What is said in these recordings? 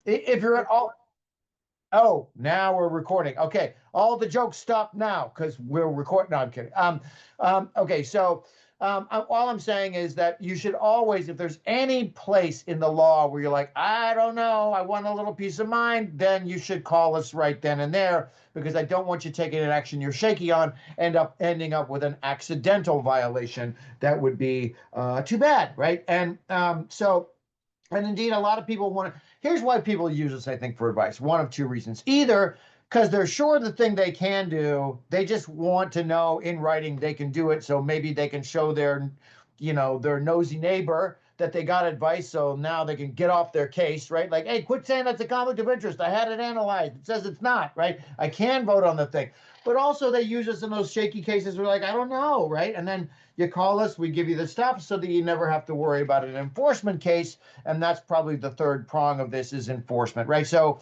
If you're at all, oh, now we're recording. Okay, all the jokes stop now because we're recording. No, I'm kidding. Okay, so all I'm saying is that you should always, if there's any place in the law where you're like, I don't know, I want a little peace of mind, then you should call us right then and there because I don't want you taking an action you're shaky on, ending up with an accidental violation. That would be too bad, right? And indeed, a lot of people want to. Here's why people use us, I think, for advice. One of two reasons. Either because they're sure the thing they can do, they just want to know in writing they can do it. So maybe they can show their nosy neighbor that they got advice. So now they can get off their case, right? Like, hey, quit saying that's a conflict of interest. I had it analyzed. It says it's not, right? I can vote on the thing. But also, they use us in those shaky cases where, like, I don't know, right? And then you call us, we give you the stuff so that you never have to worry about an enforcement case. And that's probably the third prong of this is enforcement, right? So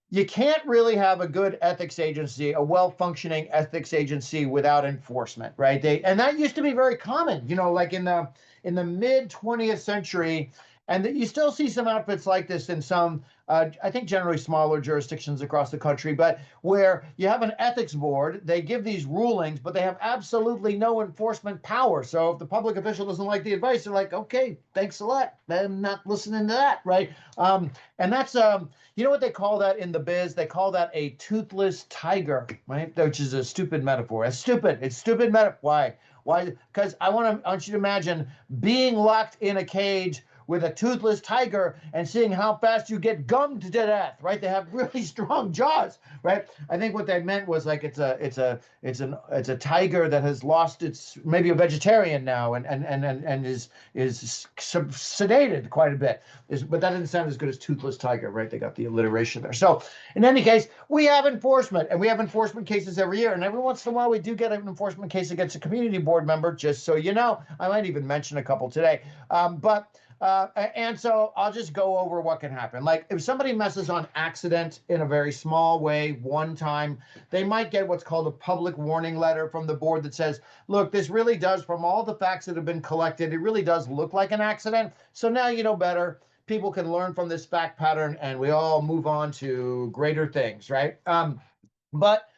you can't really have a good ethics agency, a well-functioning ethics agency without enforcement, right? And that used to be very common, like in the mid 20th century, and that you still see some outfits like this in some, I think generally smaller jurisdictions across the country, but where you have an ethics board, they give these rulings, but they have absolutely no enforcement power. So if the public official doesn't like the advice, they're like, okay, thanks a lot. I'm not listening to that, right? And that's you know what they call that in the biz? They call that a toothless tiger, right? Which is a stupid metaphor. It's stupid. It's stupid metaphor. Why? Why? Because I want you to imagine being locked in a cage with a toothless tiger and seeing how fast you get gummed to death, right? They have really strong jaws, right? I think what they meant was like it's a tiger that has lost its maybe a vegetarian now and is sedated quite a bit. But that didn't sound as good as toothless tiger, right? They got the alliteration there. So in any case, we have enforcement, and we have enforcement cases every year. And every once in a while, we do get an enforcement case against a community board member. Just so you know, I might even mention a couple today. And so I'll just go over what can happen. Like if somebody messes on accident in a very small way one time, they might get what's called a public warning letter from the board that says, look, this really does, from all the facts that have been collected, it really does look like an accident. So now you know better. People can learn from this fact pattern and we all move on to greater things, right? But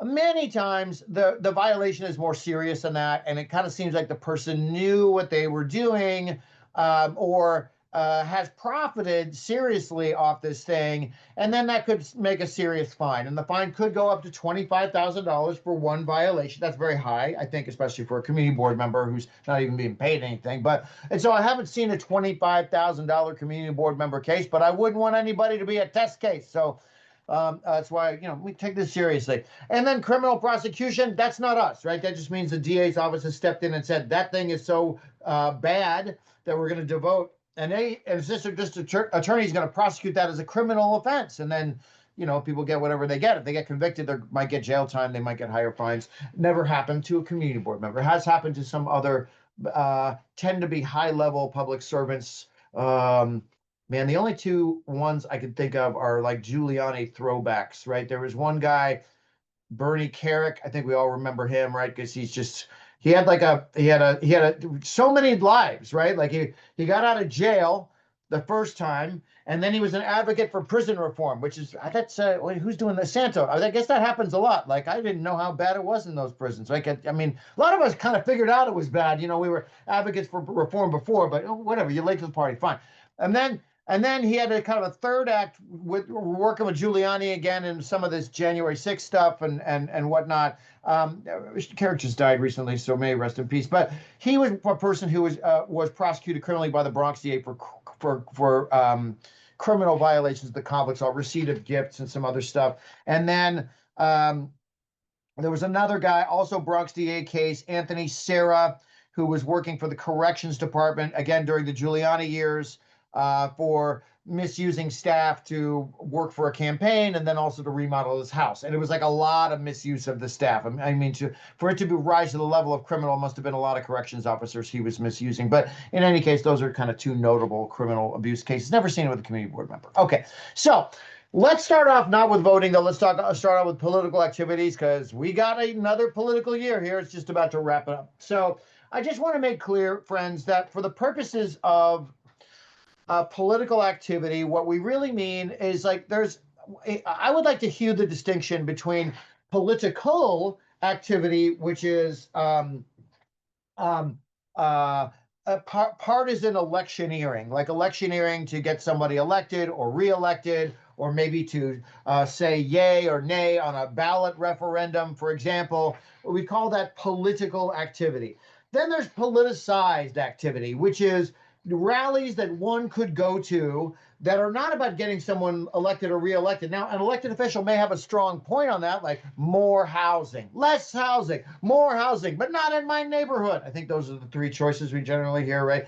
many times the violation is more serious than that, and it kind of seems like the person knew what they were doing, or has profited seriously off this thing, and then that could make a serious fine. And the fine could go up to $25,000 for one violation. That's very high, I think, especially for a community board member who's not even being paid anything. And so I haven't seen a $25,000 community board member case, but I wouldn't want anybody to be a test case. So that's why, we take this seriously. And then criminal prosecution, that's not us, right? That just means the DA's office has stepped in and said that thing is so bad that we're going to devote an assistant district attorney is going to prosecute that as a criminal offense. And then, people get whatever they get. If they get convicted, they might get jail time. They might get higher fines. Never happened to a community board member. It has happened to some other, tend to be high-level public servants. Man, the only two ones I can think of are like Giuliani throwbacks, right? There was one guy, Bernie Carrick. I think we all remember him, right? Because he had so many lives, right? Like he got out of jail the first time, and then he was an advocate for prison reform, which is wait, who's doing this? Santo. I guess that happens a lot. Like I didn't know how bad it was in those prisons. Like I mean, a lot of us kind of figured out it was bad. We were advocates for reform before, but whatever. You're late to the party, fine. And then he had a kind of a third act with working with Giuliani again and some of this January 6th stuff and whatnot. Carrick just died recently, so may he rest in peace. But he was a person who was prosecuted criminally by the Bronx DA for criminal violations of the complex law, receipt of gifts and some other stuff. And then there was another guy, also Bronx DA case, Anthony Serra, who was working for the corrections department, again, during the Giuliani years, for misusing staff to work for a campaign and then also to remodel his house. And it was like a lot of misuse of the staff. I mean, for it to rise to the level of criminal, must have been a lot of corrections officers he was misusing. But in any case, those are kind of two notable criminal abuse cases. Never seen it with a community board member. Okay, so let's start off not with voting, though. Let's start out with political activities because we got another political year here. It's just about to wrap it up. So I just want to make clear, friends, that for the purposes of political activity, what we really mean is like I would like to hew the distinction between political activity, which is um, uh, partisan electioneering, like electioneering to get somebody elected or reelected, or maybe to say yay or nay on a ballot referendum, for example. We call that political activity. Then there's politicized activity, which is rallies that one could go to that are not about getting someone elected or reelected. Now, an elected official may have a strong point on that, like more housing, less housing, more housing, but not in my neighborhood. I think those are the three choices we generally hear, right?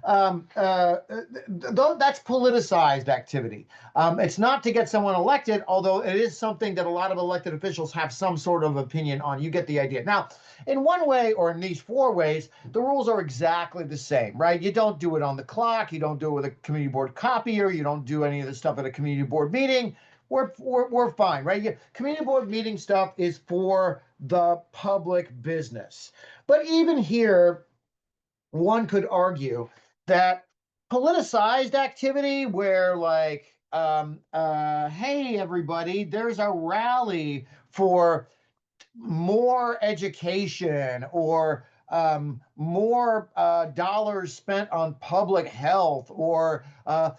That's politicized activity. It's not to get someone elected, although it is something that a lot of elected officials have some sort of opinion on. You get the idea. Now, in one way, or in these four ways, the rules are exactly the same, right? You don't do it on the clock. You don't do it with a community board copier. You don't do any of this stuff at a community board meeting. We're fine, right? Community board meeting stuff is for the public business. But even here, one could argue that politicized activity where like hey everybody, there's a rally for more education or more dollars spent on public health or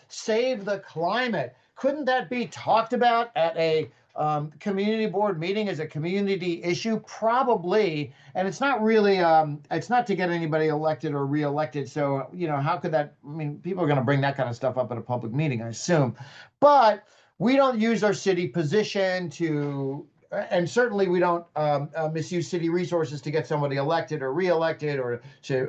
save the climate. Couldn't that be talked about at a community board meeting as a community issue? Probably. And it's not really, it's not to get anybody elected or reelected. So, how could that, I mean, people are going to bring that kind of stuff up at a public meeting, I assume. But we don't use our city position to, and certainly we don't misuse city resources to get somebody elected or reelected or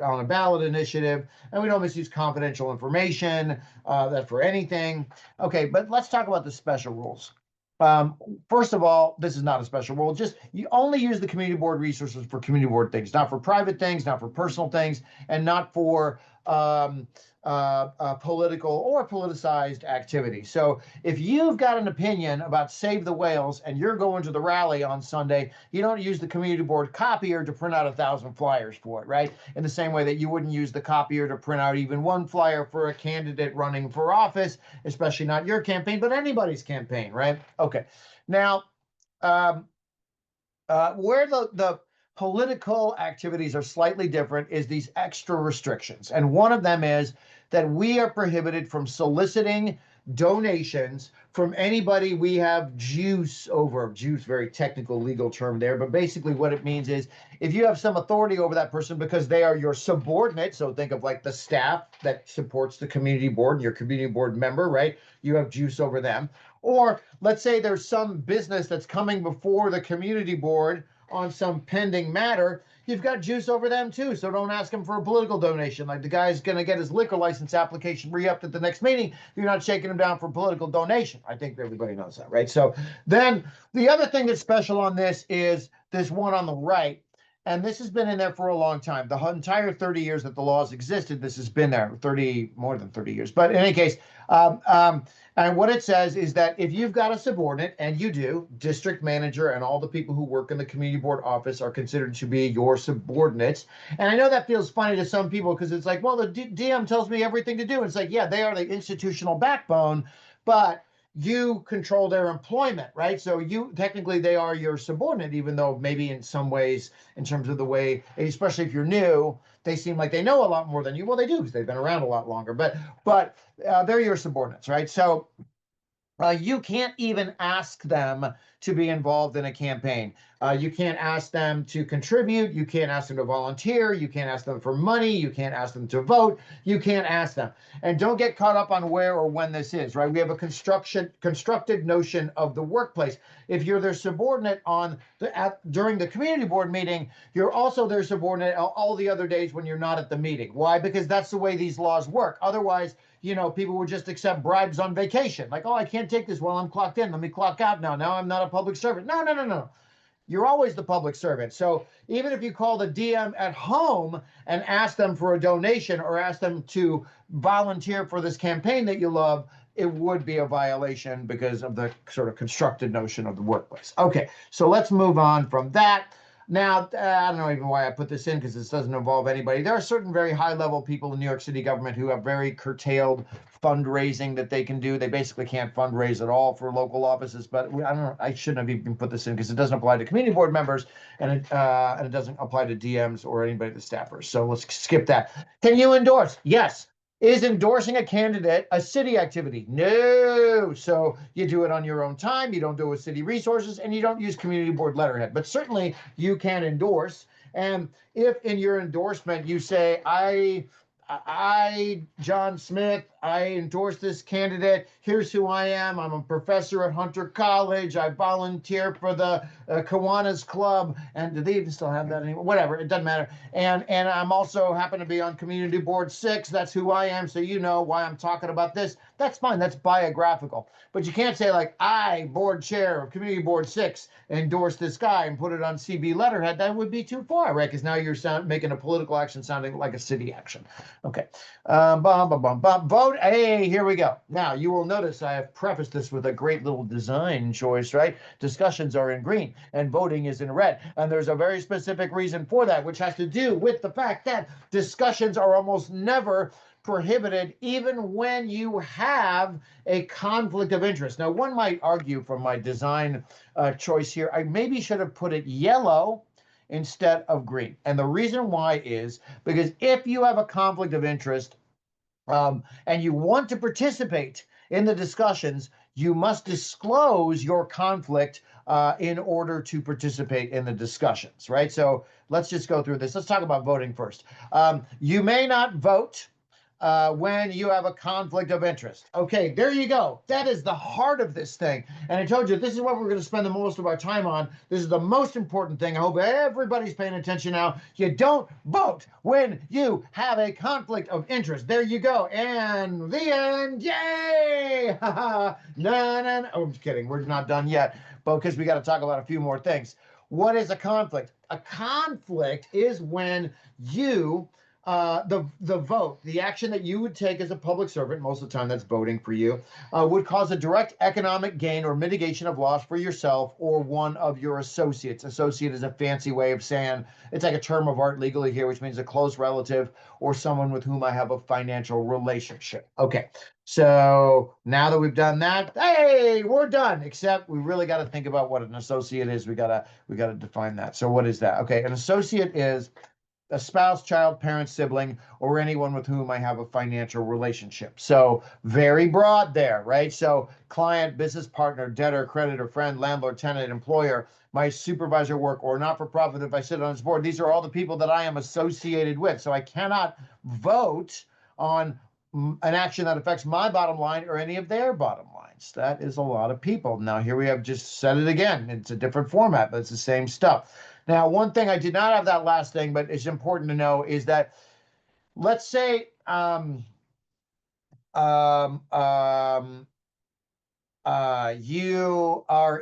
on a ballot initiative. And we don't misuse confidential information that for anything. Okay, but let's talk about the special rules. First of all, this is not a special rule. Just you only use the community board resources for community board things, not for private things, not for personal things, and not for political or politicized activity. So if you've got an opinion about Save the Whales and you're going to the rally on Sunday, you don't use the community board copier to print out 1,000 flyers for it, right? In the same way that you wouldn't use the copier to print out even one flyer for a candidate running for office, especially not your campaign, but anybody's campaign, right? Okay. Now, where the political activities are slightly different is these extra restrictions. And one of them is that we are prohibited from soliciting donations from anybody we have juice over. Juice, very technical legal term there, but basically what it means is if you have some authority over that person because they are your subordinate, so think of like the staff that supports the community board, your community board member, right? You have juice over them. Or let's say there's some business that's coming before the community board on some pending matter, you've got juice over them too. So don't ask him for a political donation. Like the guy's going to get his liquor license application re-upped at the next meeting. You're not shaking him down for political donation. I think everybody knows that, right? So then the other thing that's special on this is this one on the right. And this has been in there for a long time. The entire 30 years that the laws existed, this has been there, more than 30 years. But in any case, and what it says is that if you've got a subordinate, and you do, district manager and all the people who work in the community board office are considered to be your subordinates. And I know that feels funny to some people because it's like, well, the DM tells me everything to do. It's like, yeah, they are the institutional backbone, but you control their employment, right? So technically they are your subordinate, even though maybe in some ways, in terms of the way, especially if you're new, they seem like they know a lot more than you. Well, they do because they've been around a lot longer, but they're your subordinates, right? So you can't even ask them to be involved in a campaign. You can't ask them to contribute. You can't ask them to volunteer. You can't ask them for money. You can't ask them to vote. You can't ask them. And don't get caught up on where or when this is, right? We have a constructed notion of the workplace. If you're their subordinate during the community board meeting, you're also their subordinate all the other days when you're not at the meeting. Why? Because that's the way these laws work. Otherwise, people would just accept bribes on vacation. Like, oh, I can't take this while I'm clocked in. Let me clock out now. Now I'm not a public servant. No. You're always the public servant. So even if you call the DM at home and ask them for a donation or ask them to volunteer for this campaign that you love, it would be a violation because of the sort of constructed notion of the workplace. Okay, so let's move on from that. Now, I don't know even why I put this in because this doesn't involve anybody. There are certain very high level people in New York City government who have very curtailed fundraising that they can do. They basically can't fundraise at all for local offices. But I don't know. I shouldn't have even put this in because it doesn't apply to community board members and it doesn't apply to DMs or anybody, the staffers. So let's skip that. Can you endorse? Yes. Is endorsing a candidate a city activity? No. So you do it on your own time. You don't do it with city resources, and you don't use community board letterhead. But certainly you can endorse. And if in your endorsement you say, John Smith, I endorse this candidate. Here's who I am. I'm a professor at Hunter College. I volunteer for the Kiwanis Club. And do they even still have that anymore? Whatever, it doesn't matter. And I'm also happen to be on Community Board 6. That's who I am. So you know why I'm talking about this. That's fine. That's biographical. But you can't say like, I, board chair of Community Board 6, endorse this guy and put it on CB letterhead. That would be too far, right? Because now you're making a political action sounding like a city action. Okay. Vote. Hey, here we go. Now, you will notice I have prefaced this with a great little design choice, right? Discussions are in green and voting is in red. And there's a very specific reason for that, which has to do with the fact that discussions are almost never prohibited, even when you have a conflict of interest. Now, one might argue from my design choice here, I maybe should have put it yellow instead of green. And the reason why is because if you have a conflict of interest and you want to participate in the discussions, you must disclose your conflict in order to participate in the discussions, right? So let's just go through this. Let's talk about voting first. You may not vote when you have a conflict of interest. Okay, there you go. That is the heart of this thing. And I told you, this is what we're going to spend the most of our time on. This is the most important thing. I hope everybody's paying attention now. You don't vote when you have a conflict of interest. There you go. And the end. Yay! No, no, no. Oh, I'm just kidding. We're not done yet, but because we got to talk about a few more things. What is a conflict? A conflict is when you the vote, the action that you would take as a public servant, most of the time that's voting for you, would cause a direct economic gain or mitigation of loss for yourself or one of your associates. Associate is a fancy way of saying it's like a term of art legally here, which means a close relative or someone with whom I have a financial relationship. Okay, so now that we've done that, hey, we're done. Except we really got to think about what an associate is. We gotta define that. So what is that? Okay, an associate is a spouse, child, parent, sibling, or anyone with whom I have a financial relationship. So very broad there, right? So client, business partner, debtor, creditor, friend, landlord, tenant, employer, my supervisor work, or not-for-profit if I sit on his board. These are all the people that I am associated with. So I cannot vote on an action that affects my bottom line or any of their bottom lines. That is a lot of people. Now here we have just said it again. It's a different format, but it's the same stuff. Now, one thing I did not have that last thing, but it's important to know is that let's say you are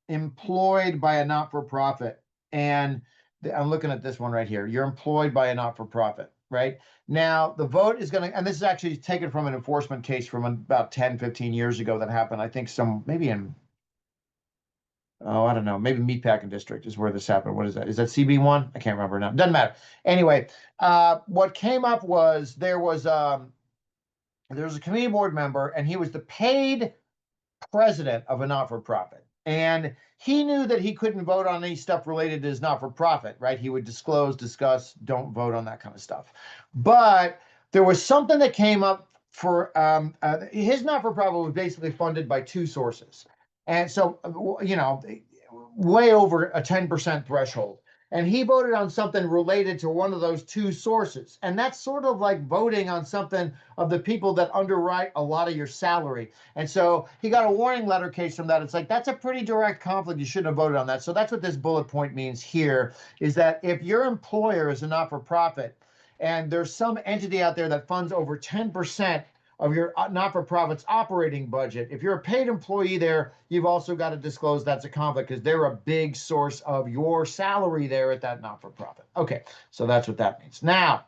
employed by a not-for-profit, and I'm looking at this one right here. You're employed by a not-for-profit, right? Now, the vote is going to, and this is actually taken from an enforcement case from about 10, 15 years ago that happened, I think maybe in I don't know. Maybe Meatpacking District is where this happened. What is that? Is that CB1? I can't remember now. Doesn't matter. Anyway, what came up was there was a community board member, and he was the paid president of a not-for-profit. And he knew that he couldn't vote on any stuff related to his not-for-profit, right? He would discuss, don't vote on that kind of stuff. But there was something that came up for his not-for-profit was basically funded by two sources. And so, way over a 10% threshold. And he voted on something related to one of those two sources. And that's sort of like voting on something of the people that underwrite a lot of your salary. And so he got a warning letter case from that. It's like, that's a pretty direct conflict. You shouldn't have voted on that. So that's what this bullet point means here, is that if your employer is a not-for-profit and there's some entity out there that funds over 10% of your not-for-profit's operating budget, if you're a paid employee there, you've also got to disclose that's a conflict because they're a big source of your salary there at that not-for-profit. Okay, so that's what that means. Now,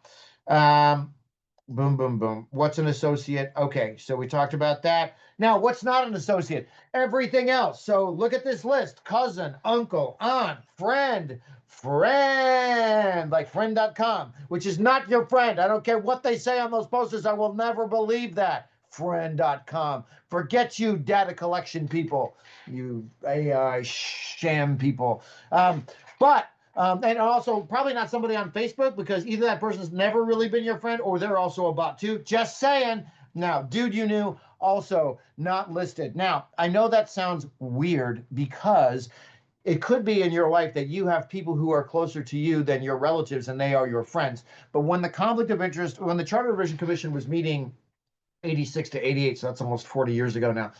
Boom, boom, boom. What's an associate? Okay, so we talked about that. Now, what's not an associate? Everything else. So look at this list: cousin, uncle, aunt, friend, friend, like friend.com, which is not your friend. I don't care what they say on those posters. I will never believe that. Friend.com. Forget you, data collection people, you AI sham people. But and also probably not somebody on Facebook because either that person's never really been your friend or they're also a bot too. Just saying. Now, dude, you knew also not listed. Now, I know that sounds weird because it could be in your life that you have people who are closer to you than your relatives and they are your friends. But when the conflict of interest, when the Charter Revision Commission was meeting 86 to 88, so that's almost 40 years ago now,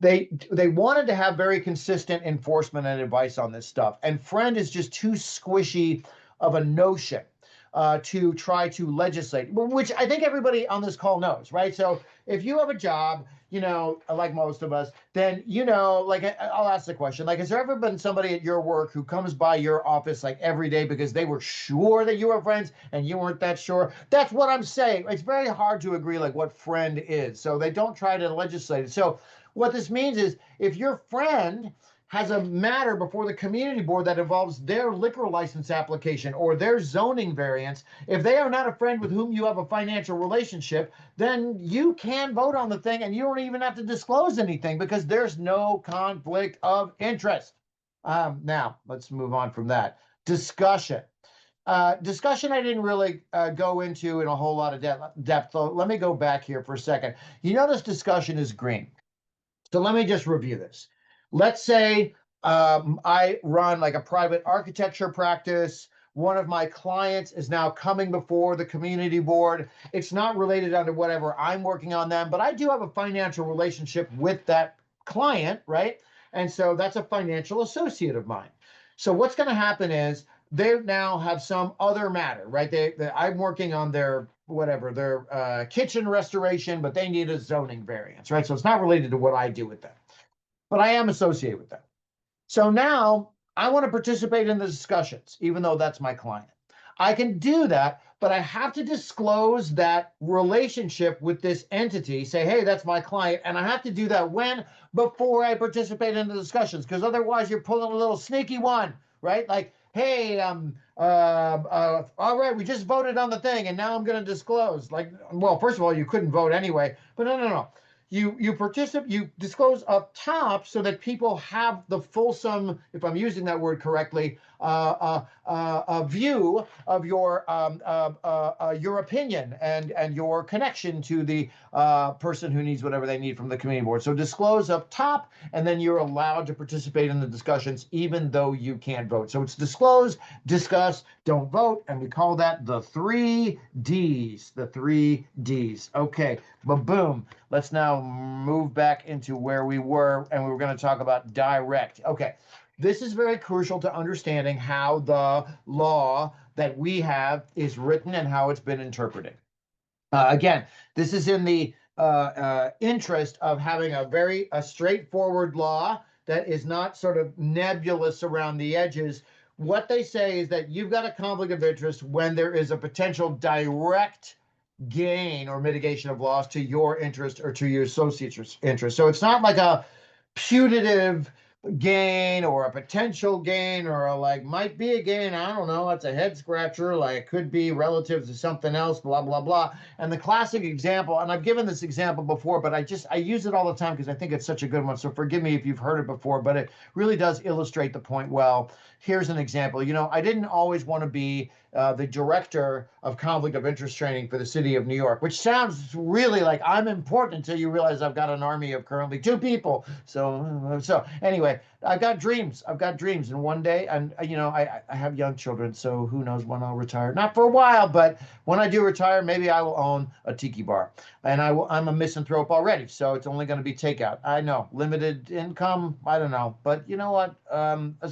they wanted to have very consistent enforcement and advice on this stuff. And friend is just too squishy of a notion to try to legislate, which I think everybody on this call knows, right? So if you have a job, like most of us, then like I'll ask the question, like, has there ever been somebody at your work who comes by your office like every day because they were sure that you were friends and you weren't that sure? That's what I'm saying. It's very hard to agree like what friend is. So they don't try to legislate it. So what this means is if your friend has a matter before the community board that involves their liquor license application or their zoning variance, if they are not a friend with whom you have a financial relationship, then you can vote on the thing and you don't even have to disclose anything because there's no conflict of interest. Now, let's move on from that. Discussion. Discussion I didn't really go into in a whole lot of depth. So let me go back here for a second. You notice discussion is green. So let me just review this. Let's say I run like a private architecture practice. One of my clients is now coming before the community board. It's not related under whatever I'm working on them, but I do have a financial relationship with that client, right? And so that's a financial associate of mine. So what's going to happen is they now have some other matter, right? I'm working on their whatever their kitchen restoration, but they need a zoning variance, right? So it's not related to what I do with them, but I am associated with them. So now I want to participate in the discussions, even though that's my client. I can do that, but I have to disclose that relationship with this entity, say, hey, that's my client. And I have to do that when? Before I participate in the discussions, because otherwise you're pulling a little sneaky one, right? Like, hey, all right, we just voted on the thing and now I'm going to disclose. Like, well, first of all, you couldn't vote anyway, but no. You participate, you disclose up top so that people have the fulsome, if I'm using that word correctly, a view of your opinion and your connection to the person who needs whatever they need from the community board. So disclose up top, and then you're allowed to participate in the discussions, even though you can't vote. So it's disclose, discuss, don't vote, and we call that the 3 Ds. The 3 Ds. Okay, boom. Let's now move back into where we were, and we were going to talk about direct. Okay, this is very crucial to understanding how the law that we have is written and how it's been interpreted. Again, this is in the interest of having a straightforward law that is not sort of nebulous around the edges. What they say is that you've got a conflict of interest when there is a potential direct gain or mitigation of loss to your interest or to your associate's interest. So it's not like a putative gain or a potential gain or a like might be a gain. I don't know. It's a head scratcher. Like it could be relative to something else, blah, blah, blah. And the classic example, and I've given this example before, but I use it all the time because I think it's such a good one. So forgive me if you've heard it before, but it really does illustrate the point well. Here's an example. I didn't always want to be the director of conflict of interest training for the city of New York, which sounds really like I'm important until you realize I've got an army of currently 2 people. So anyway, I've got dreams. And one day, and I have young children, so who knows when I'll retire? Not for a while, but when I do retire, maybe I will own a tiki bar. And I'm a misanthrope already, so it's only going to be takeout. I know, limited income. I don't know, but you know what?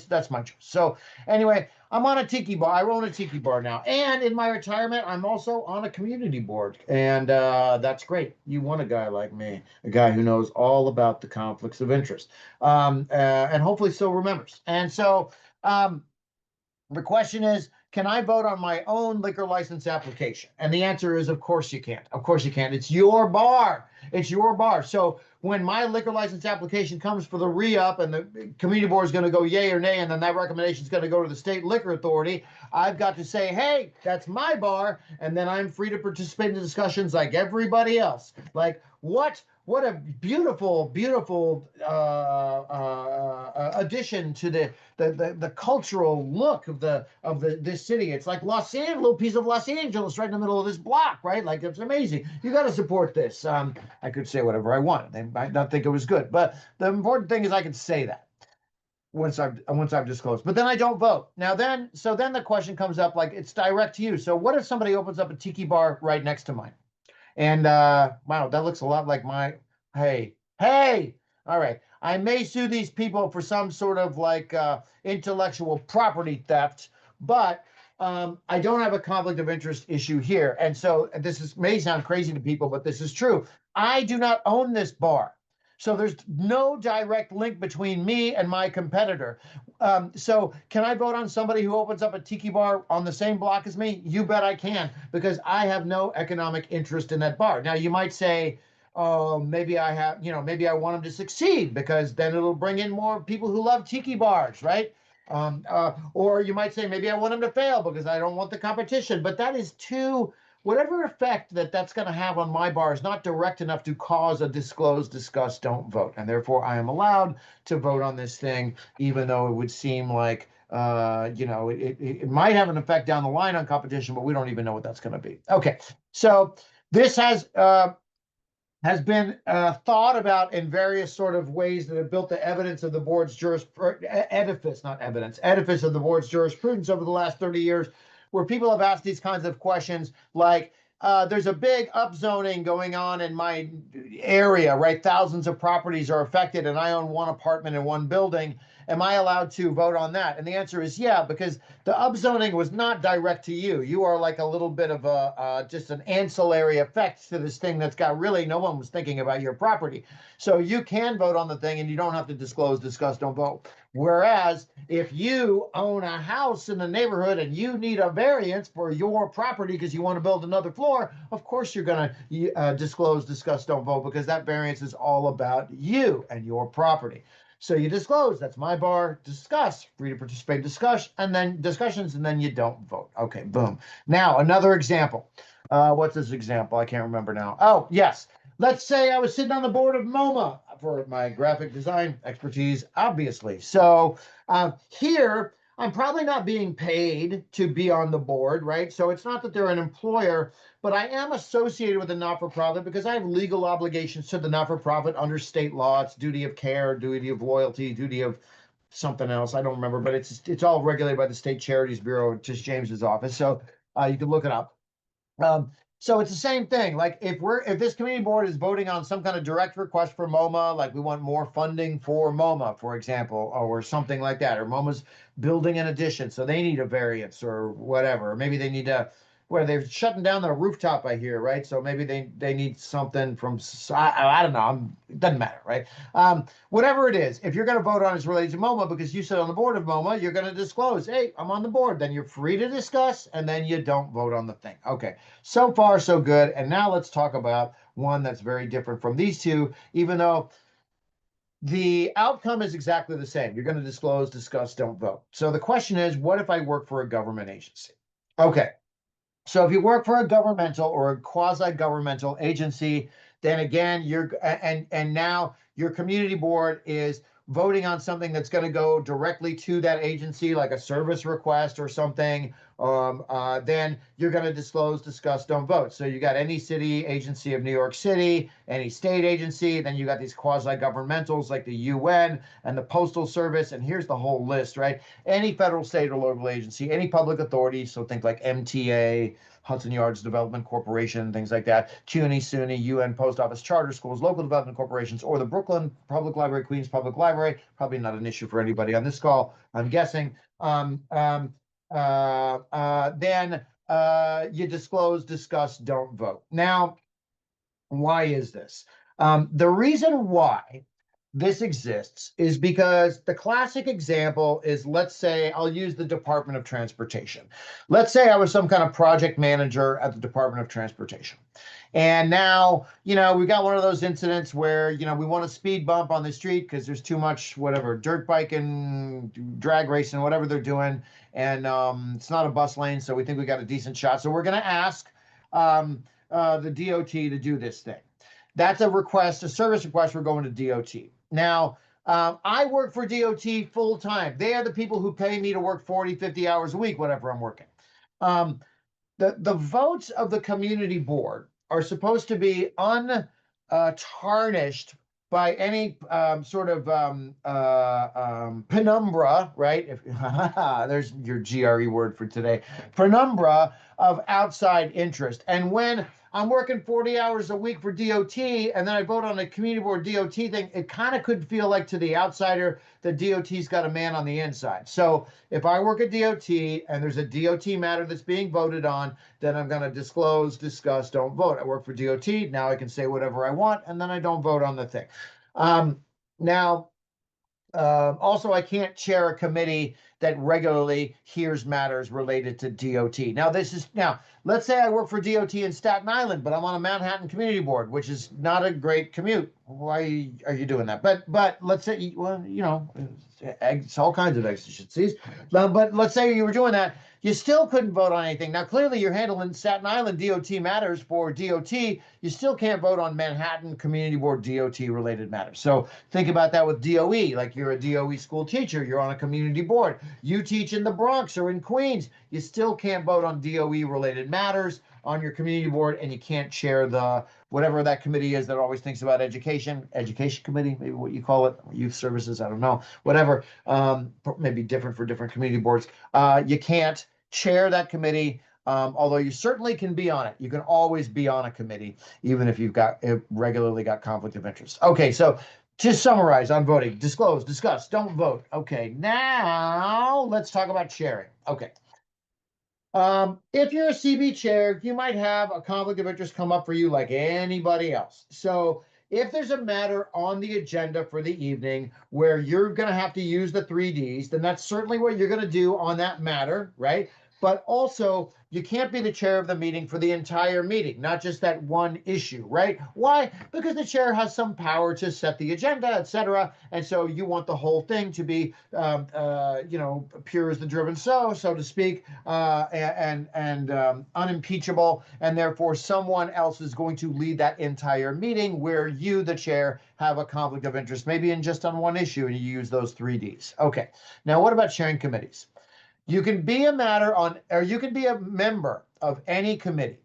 That's my choice. So anyway, I'm on a tiki bar. I own a tiki bar now. And in my retirement, I'm also on a community board. And that's great. You want a guy like me, a guy who knows all about the conflicts of interest and hopefully still remembers. And so the question is, can I vote on my own liquor license application? And the answer is, of course you can't. Of course you can't. It's your bar. It's your bar. So when my liquor license application comes for the re-up and the community board is going to go yay or nay, and then that recommendation is going to go to the state liquor authority, I've got to say, hey, that's my bar, and then I'm free to participate in the discussions like everybody else. Like, what a beautiful, beautiful addition to the cultural look of this city. It's like Los Angeles, a little piece of Los Angeles right in the middle of this block, right? Like, it's amazing. You got to support this. I could say whatever I want. They might not think it was good, but the important thing is I can say that once I've disclosed. But then I don't vote. Now then, so then the question comes up, like, it's direct to you. So what if somebody opens up a tiki bar right next to mine? And wow, that looks a lot like my, hey, all right. I may sue these people for some sort of like intellectual property theft, but I don't have a conflict of interest issue here. And so may sound crazy to people, but this is true. I do not own this bar. So there's no direct link between me and my competitor. So can I vote on somebody who opens up a tiki bar on the same block as me? You bet I can, because I have no economic interest in that bar. Now you might say, oh, maybe I have, maybe I want them to succeed because then it'll bring in more people who love tiki bars, right? Or you might say, maybe I want them to fail because I don't want the competition. But that is whatever effect that's going to have on my bar is not direct enough to cause a disclose, discuss, don't vote. And therefore, I am allowed to vote on this thing, even though it would seem like, it might have an effect down the line on competition, but we don't even know what that's going to be. Okay, so this has been thought about in various sort of ways that have built the evidence of the board's edifice of the board's jurisprudence over the last 30 years, where people have asked these kinds of questions like, there's a big upzoning going on in my area, right? Thousands of properties are affected, and I own one apartment in one building. Am I allowed to vote on that? And the answer is yeah, because the upzoning was not direct to you. You are like a little bit of just an ancillary effect to this thing that's got really no one was thinking about your property. So you can vote on the thing, and you don't have to disclose, discuss, don't vote. Whereas if you own a house in the neighborhood and you need a variance for your property because you want to build another floor, of course you're going to disclose, discuss, don't vote, because that variance is all about you and your property. So you disclose, that's my bar, discuss, free to participate, discuss, and then discussions, and then you don't vote. Okay, boom. Now, another example. What's this example? I can't remember now. Oh, yes. Let's say I was sitting on the board of MoMA for my graphic design expertise, obviously. So here, I'm probably not being paid to be on the board, right? So it's not that they're an employer, but I am associated with a not-for-profit because I have legal obligations to the not-for-profit under state law. It's duty of care, duty of loyalty, duty of something else. I don't remember, but it's all regulated by the State Charities Bureau, just James's office. So you can look it up. So it's the same thing. Like if this community board is voting on some kind of direct request for MoMA, like we want more funding for MoMA, for example, or something like that, or MoMA's building an addition, so they need a variance or whatever. Or maybe they need they're shutting down the rooftop, I hear, right? So maybe they need something from, I don't know, it doesn't matter, right? Whatever it is, if you're going to vote on it's related to MoMA because you sit on the board of MoMA, you're going to disclose, hey, I'm on the board. Then you're free to discuss, and then you don't vote on the thing. Okay, so far so good. And now let's talk about one that's very different from these two, even though the outcome is exactly the same. You're going to disclose, discuss, don't vote. So the question is, what if I work for a government agency? Okay. So if you work for a governmental or a quasi-governmental agency, then again, and now your community board is voting on something that's going to go directly to that agency, like a service request or something, then you're going to disclose, discuss, don't vote. So you got any city agency of New York City, any state agency, then you got these quasi-governmentals like the UN and the Postal Service, and here's the whole list, right? Any federal, state, or local agency, any public authority, so think like MTA, Hudson Yards Development Corporation, things like that, CUNY, SUNY, UN, Post Office, charter schools, local development corporations, or the Brooklyn Public Library, Queens Public Library. Probably not an issue for anybody on this call, I'm guessing. Then you disclose, discuss, don't vote. Now, why is this? The reason why this exists is because the classic example is, let's say, I'll use the Department of Transportation. Let's say I was some kind of project manager at the Department of Transportation. And now, we got one of those incidents where, we want a speed bump on the street because there's too much, whatever, dirt biking, drag racing, whatever they're doing. And it's not a bus lane, so we think we got a decent shot. So we're going to ask the DOT to do this thing. That's a request, a service request. We're going to DOT. Now, I work for DOT full time. They are the people who pay me to work 40, 50 hours a week, whatever I'm working. The votes of the community board are supposed to be untarnished by any sort of penumbra, right? There's your GRE word for today, penumbra of outside interest. And when I'm working 40 hours a week for DOT, and then I vote on a community board DOT thing, it kind of could feel like to the outsider that DOT's got a man on the inside. So if I work at DOT and there's a DOT matter that's being voted on, then I'm going to disclose, discuss, don't vote. I work for DOT. Now I can say whatever I want, and then I don't vote on the thing. Now, also, I can't chair a committee that regularly hears matters related to DOT. Now, let's say I work for DOT in Staten Island, but I'm on a Manhattan community board, which is not a great commute. Why are you doing that? But let's say, well, it's all kinds of exigencies. But let's say you were doing that. You still couldn't vote on anything. Now, clearly, you're handling Staten Island DOT matters for DOT. You still can't vote on Manhattan Community Board DOT related matters. So think about that with DOE. Like you're a DOE school teacher, you're on a community board. You teach in the Bronx or in Queens. You still can't vote on DOE related matters on your community board, and you can't chair the whatever that committee is that always thinks about education committee, maybe what you call it, youth services, I don't know, whatever, maybe different for different community boards. You can't chair that committee, although you certainly can be on it. You can always be on a committee, even if you've regularly got conflict of interest. Okay, so to summarize on voting: disclose, discuss, don't vote. Okay, now let's talk about chairing. Okay. If you're a CB chair, you might have a conflict of interest come up for you like anybody else. So if there's a matter on the agenda for the evening where you're going to have to use the 3Ds, then that's certainly what you're going to do on that matter, right? But also, you can't be the chair of the meeting for the entire meeting, not just that one issue, right? Why? Because the chair has some power to set the agenda, etc. And so you want the whole thing to be, pure as the driven sow, so to speak, and unimpeachable. And therefore, someone else is going to lead that entire meeting where you, the chair, have a conflict of interest, maybe in just on one issue, and you use those 3Ds. Okay. Now, what about chairing committees? You can be you can be a member of any committee.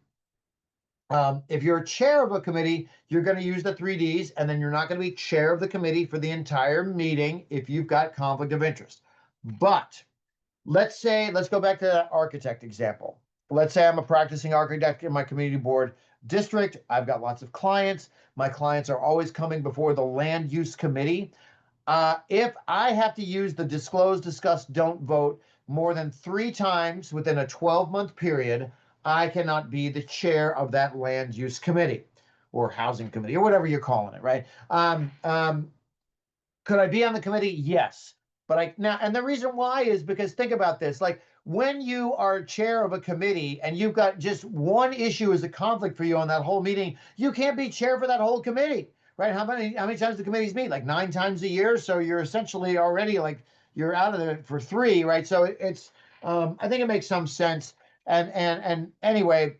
If you're a chair of a committee, you're going to use the 3Ds, and then you're not going to be chair of the committee for the entire meeting if you've got conflict of interest. But let's go back to that architect example. Let's say I'm a practicing architect in my community board district. I've got lots of clients. My clients are always coming before the land use committee. If I have to use the disclose, discuss, don't vote more than 3 times within a 12-month period, I cannot be the chair of that land use committee or housing committee or whatever you're calling it, right? Could I be on the committee? Yes. But and the reason why is because think about this, like when you are chair of a committee and you've got just one issue as a conflict for you on that whole meeting, you can't be chair for that whole committee, right? How many times do committees meet? Like 9 times a year. So you're essentially already like, you're out of there for 3, right? So it's, I think it makes some sense. And anyway,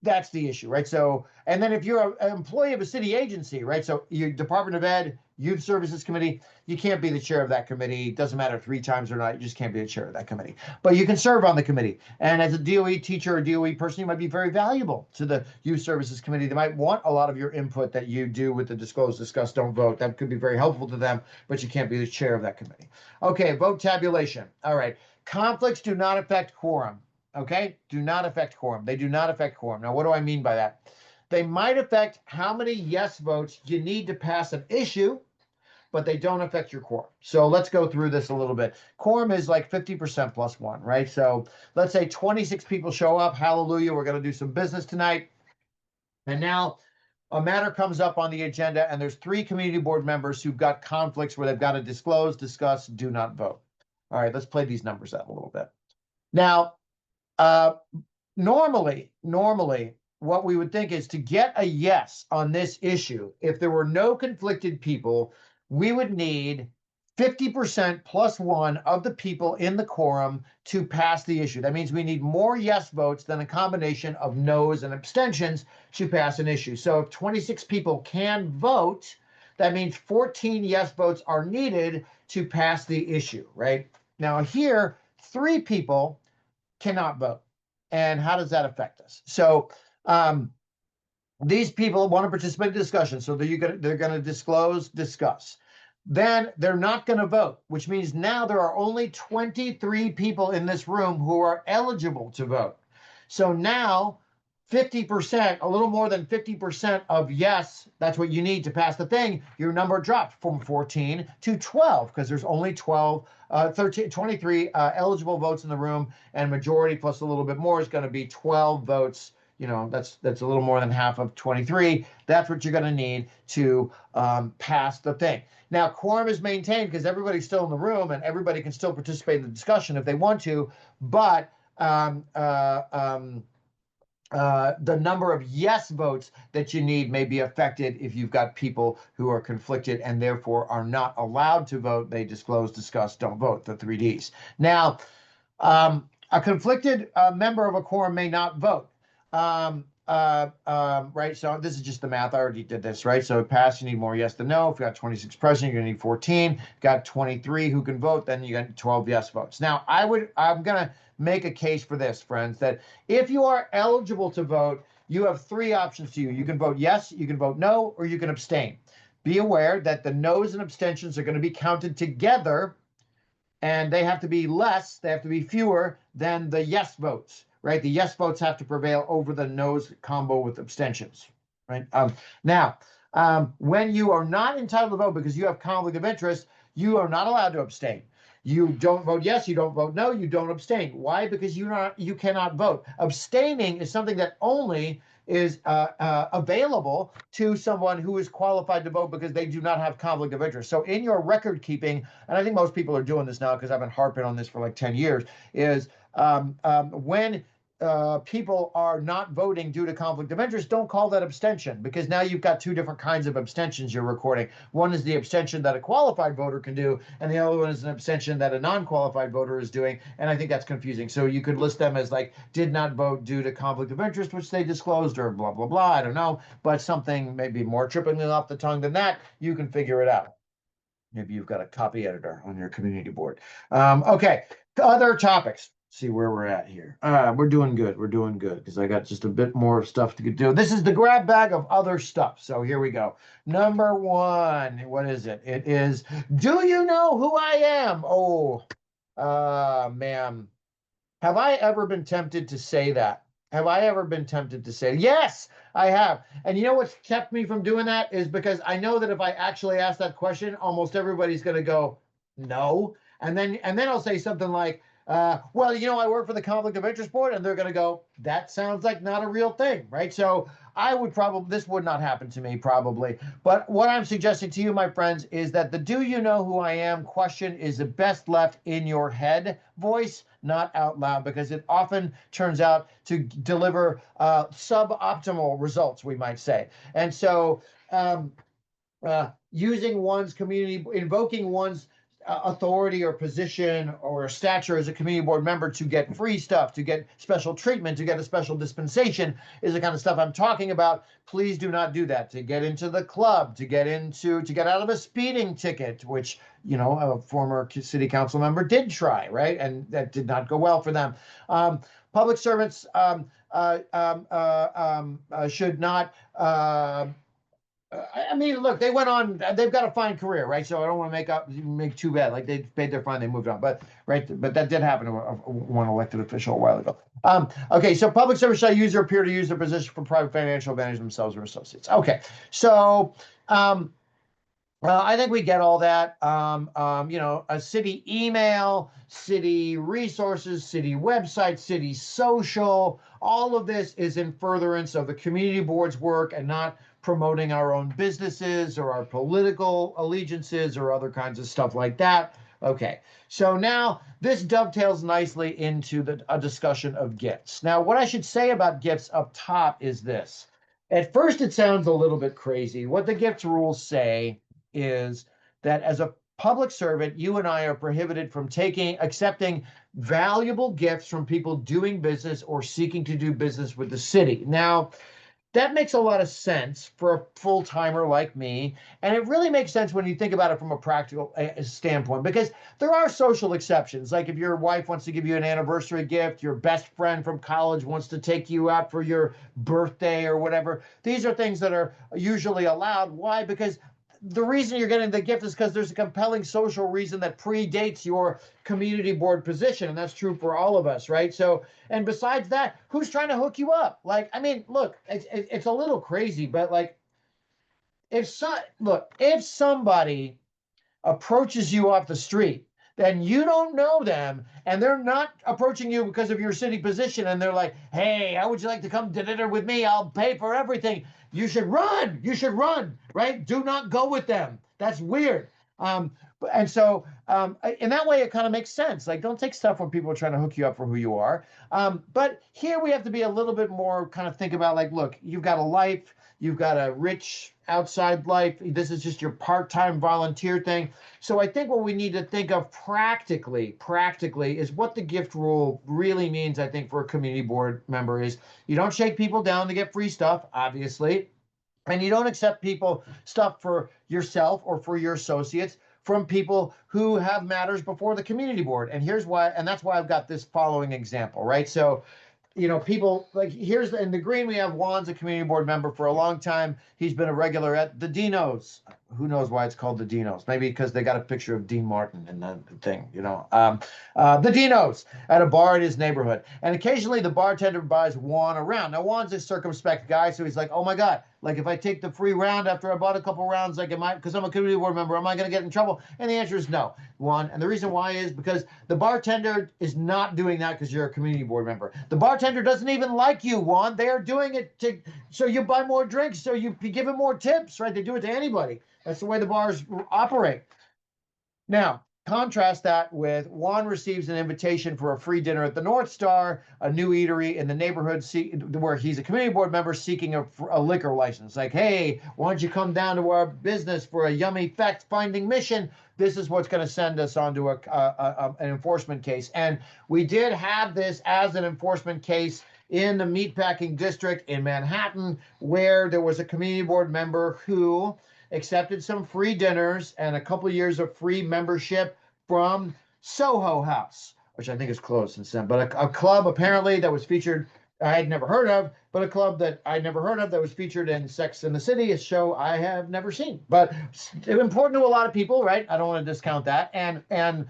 that's the issue, right? So, and then if you're an employee of a city agency, right? So your Department of Ed, Youth Services Committee, you can't be the chair of that committee. It doesn't matter 3 times or not, you just can't be the chair of that committee. But you can serve on the committee. And as a DOE teacher or DOE person, you might be very valuable to the Youth Services Committee. They might want a lot of your input that you do with the disclose, discuss, don't vote. That could be very helpful to them, but you can't be the chair of that committee. Okay, vote tabulation. All right. Conflicts do not affect quorum. Okay, do not affect quorum. They do not affect quorum. Now, what do I mean by that? They might affect how many yes votes you need to pass an issue, but they don't affect your quorum. So let's go through this a little bit. Quorum is like 50% plus 1, right? So let's say 26 people show up. Hallelujah, we're going to do some business tonight. And now a matter comes up on the agenda and there's 3 community board members who've got conflicts where they've got to disclose, discuss, do not vote. All right, let's play these numbers out a little bit. Now, normally, what we would think is to get a yes on this issue, if there were no conflicted people, we would need 50% plus 1 of the people in the quorum to pass the issue. That means we need more yes votes than a combination of noes and abstentions to pass an issue. So if 26 people can vote, that means 14 yes votes are needed to pass the issue, right? Now here, 3 people cannot vote. And how does that affect us? So these people want to participate in discussion. So they're going to discuss. Then they're not going to vote, which means now there are only 23 people in this room who are eligible to vote. So now 50%, a little more than 50% of yes, that's what you need to pass the thing. Your number dropped from 14 to 12 because there's only 23 eligible votes in the room, and majority plus a little bit more is going to be 12 votes. You know, that's a little more than half of 23. That's what you're going to need to pass the thing. Now, quorum is maintained because everybody's still in the room and everybody can still participate in the discussion if they want to, but the number of yes votes that you need may be affected if you've got people who are conflicted and therefore are not allowed to vote. They disclose, discuss, don't vote, the 3 Ds. Now, a conflicted member of a quorum may not vote. Right, so this is just the math. I already did this, right? So pass, you need more yes than no. If you got 26 present, you're gonna need 14. Got 23 who can vote, then you got 12 yes votes. Now, I'm gonna make a case for this, friends, that if you are eligible to vote, you have 3 options to you. You can vote yes, you can vote no, or you can abstain. Be aware that the no's and abstentions are going to be counted together, and they have to be less, they have to be fewer than the yes votes, right? The yes votes have to prevail over the no's combo with abstentions, right? Now, when you are not entitled to vote because you have conflict of interest, you are not allowed to abstain. You don't vote yes, you don't vote no, you don't abstain. Why? Because you cannot vote. Abstaining is something that only is available to someone who is qualified to vote because they do not have conflict of interest. So in your record keeping, and I think most people are doing this now because I've been harping on this for like 10 years, is when people are not voting due to conflict of interest, don't call that abstention, because now you've got 2 different kinds of abstentions you're recording. One is the abstention that a qualified voter can do, and the other one is an abstention that a non-qualified voter is doing, and I think that's confusing. So you could list them as like did not vote due to conflict of interest, which they disclosed, or blah, blah, blah, I don't know, but something maybe more trippingly off the tongue than that, you can figure it out. Maybe you've got a copy editor on your community board. Okay, other topics. See where we're at here. We're doing good. We're doing good because I got just a bit more stuff to do. This is the grab bag of other stuff. So here we go. Number 1. What is it? It is, do you know who I am? Oh, ma'am. Have I ever been tempted to say that? Have I ever been tempted to say, yes, I have. And you know what's kept me from doing that is because I know that if I actually ask that question, almost everybody's going to go, no. And then I'll say something like, well, you know, I work for the Conflict of Interest Board, and they're going to go, that sounds like not a real thing, right? So I would probably, this would not happen to me probably. But what I'm suggesting to you, my friends, is that the do you know who I am question is the best left in your head voice, not out loud, because it often turns out to deliver suboptimal results, we might say. And so using one's community, invoking one's authority or position or stature as a community board member to get free stuff, to get special treatment, to get a special dispensation is the kind of stuff I'm talking about. Please do not do that. To get into the club, to get out of a speeding ticket, which, you know, a former city council member did try, right? And that did not go well for them. Public servants should not I mean, look, they went on, they've got a fine career, right? So I don't want to make too bad. Like, they paid their fine, they moved on. But that did happen to one elected official a while ago. Okay, so public service shall use or appear to use their position for private financial advantage themselves or associates. Okay, so I think we get all that. A city email, city resources, city website, city social. All of this is in furtherance of the community board's work and not promoting our own businesses or our political allegiances or other kinds of stuff like that. Okay, so now this dovetails nicely into a discussion of gifts. Now, what I should say about gifts up top is this. At first, it sounds a little bit crazy. What the gifts rules say is that as a public servant, you and I are prohibited from accepting valuable gifts from people doing business or seeking to do business with the city. Now, that makes a lot of sense for a full timer like me. And it really makes sense when you think about it from a practical standpoint, because there are social exceptions. Like if your wife wants to give you an anniversary gift, your best friend from college wants to take you out for your birthday or whatever. These are things that are usually allowed. Why? Because the reason you're getting the gift is because there's a compelling social reason that predates your community board position. And that's true for all of us, right? So, and besides that, who's trying to hook you up? Like, I mean, look, it's a little crazy, but like, if somebody approaches you off the street, then you don't know them and they're not approaching you because of your city position and they're like, hey, how would you like to come to dinner with me? I'll pay for everything. You should run. You should run, right? Do not go with them. That's weird. Um, and so in that way, it kind of makes sense. Like, don't take stuff when people are trying to hook you up for who you are. But here we have to be a little bit more kind of think about like, look, you've got a life, you've got a rich outside life. This is just your part-time volunteer thing. So I think what we need to think of practically is what the gift rule really means, I think, for a community board member is you don't shake people down to get free stuff, obviously, and you don't accept people stuff for yourself or for your associates from people who have matters before the community board. And here's why, and that's why I've got this following example, right? So people like here's in the green, we have Juan's a community board member for a long time. He's been a regular at the Dinos. Who knows why it's called the Dinos? Maybe because they got a picture of Dean Martin in the thing. The Dinos at a bar in his neighborhood. And occasionally the bartender buys Juan around. Now, Juan's a circumspect guy, so he's like, oh my God, like if I take the free round after I bought a couple rounds, like am I, because I'm a community board member, am I going to get in trouble? And the answer is no, Juan. And the reason why is because the bartender is not doing that because you're a community board member. The bartender doesn't even like you, Juan. They are doing it so you buy more drinks, so you give him more tips, right? They do it to anybody. That's the way the bars operate. Now, contrast that with Juan receives an invitation for a free dinner at the North Star, a new eatery in the neighborhood where he's a community board member seeking a liquor license. Like, hey, why don't you come down to our business for a yummy fact-finding mission? This is what's going to send us onto an enforcement case. And we did have this as an enforcement case in the meatpacking district in Manhattan, where there was a community board member who accepted some free dinners and a couple of years of free membership from Soho House, which I think is closed since then, but a club apparently that was featured I had never heard of, but a club that I'd never heard of that was featured in Sex and the City, a show I have never seen, but important to a lot of people, right? I don't want to discount that. And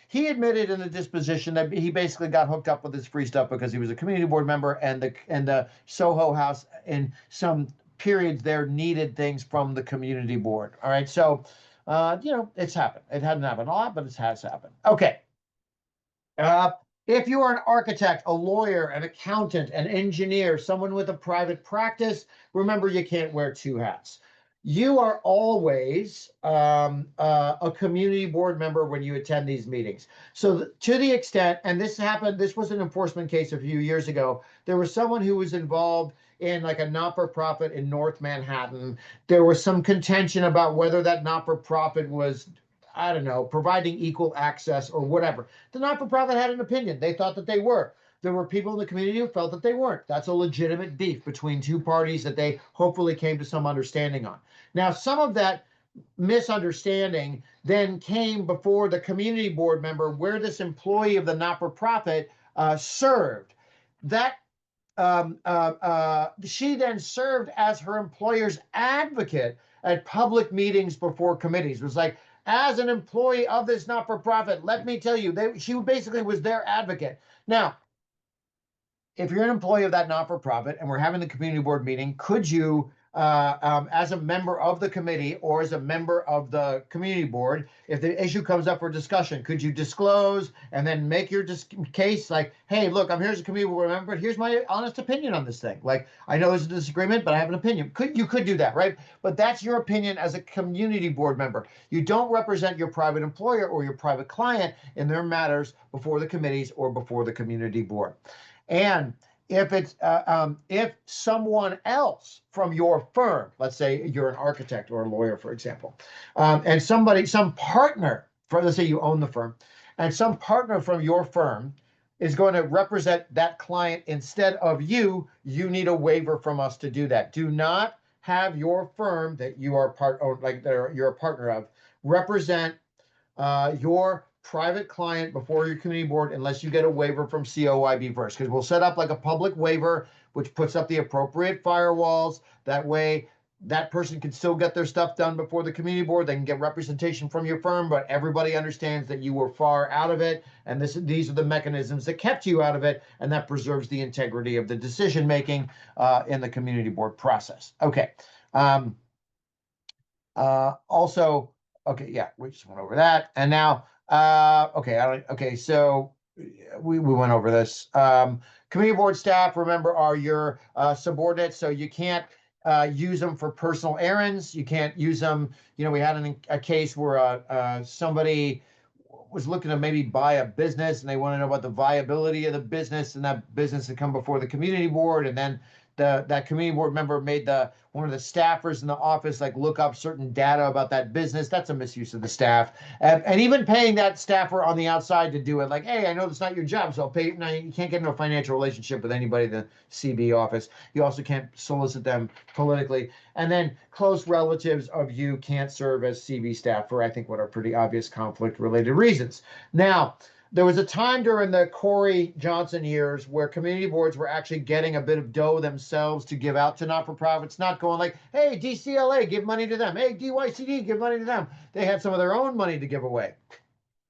he admitted in the disposition that he basically got hooked up with this free stuff because he was a community board member, and the Soho House in some periods there needed things from the community board. All right, so it's happened. It hadn't happened a lot, but it has happened. Okay. Uh, if you are an architect, a lawyer, an accountant, an engineer, someone with a private practice, remember you can't wear two hats. You are always a community board member when you attend these meetings. So to the extent, and this was an enforcement case a few years ago, there was someone who was involved in like a not-for-profit in North Manhattan. There was some contention about whether that not-for-profit was, I don't know, providing equal access or whatever. The not-for-profit had an opinion. They thought that they were. There were people in the community who felt that they weren't. That's a legitimate beef between two parties that they hopefully came to some understanding on. Now, some of that misunderstanding then came before the community board member where this employee of the not-for-profit served. That she then served as her employer's advocate at public meetings before committees. It was like, as an employee of this not-for-profit, let me tell you, she basically was their advocate. Now, if you're an employee of that not-for-profit and we're having the community board meeting, could you as a member of the committee or as a member of the community board, if the issue comes up for discussion, could you disclose and then make your case like, hey, look, I'm here as a community board member, but here's my honest opinion on this thing. Like, I know there's a disagreement, but I have an opinion. You could do that, right? But that's your opinion as a community board member. You don't represent your private employer or your private client in their matters before the committees or before the community board. And if someone else from your firm, let's say you're an architect or a lawyer, for example, and some partner, let's say you own the firm, and some partner from your firm is going to represent that client instead of you, you need a waiver from us to do that. Do not have your firm that you are you're a partner of represent your private client before your community board unless you get a waiver from COIB first, because we'll set up like a public waiver, which puts up the appropriate firewalls. That way, that person can still get their stuff done before the community board. They can get representation from your firm, but everybody understands that you were far out of it, and these are the mechanisms that kept you out of it, and that preserves the integrity of the decision making in the community board process. Okay. Also, okay, yeah, we just went over that, and now, okay, so we went over this. Community board staff, remember, are your subordinates, so you can't use them for personal errands. You can't use them. You know, we had a case where somebody was looking to maybe buy a business, and they want to know about the viability of the business, and that business had come before the community board, and then that community board member made one of the staffers in the office like look up certain data about that business. That's a misuse of the staff, and even paying that staffer on the outside to do it. Like, hey, I know that's not your job, so I'll pay you. Now, you can't get into a financial relationship with anybody in the CB office. You also can't solicit them politically, and then close relatives of you can't serve as CB staff for, I think, what are pretty obvious conflict-related reasons. Now, there was a time during the Corey Johnson years where community boards were actually getting a bit of dough themselves to give out to not-for-profits, not going like, hey, DCLA, give money to them. Hey, DYCD, give money to them. They had some of their own money to give away.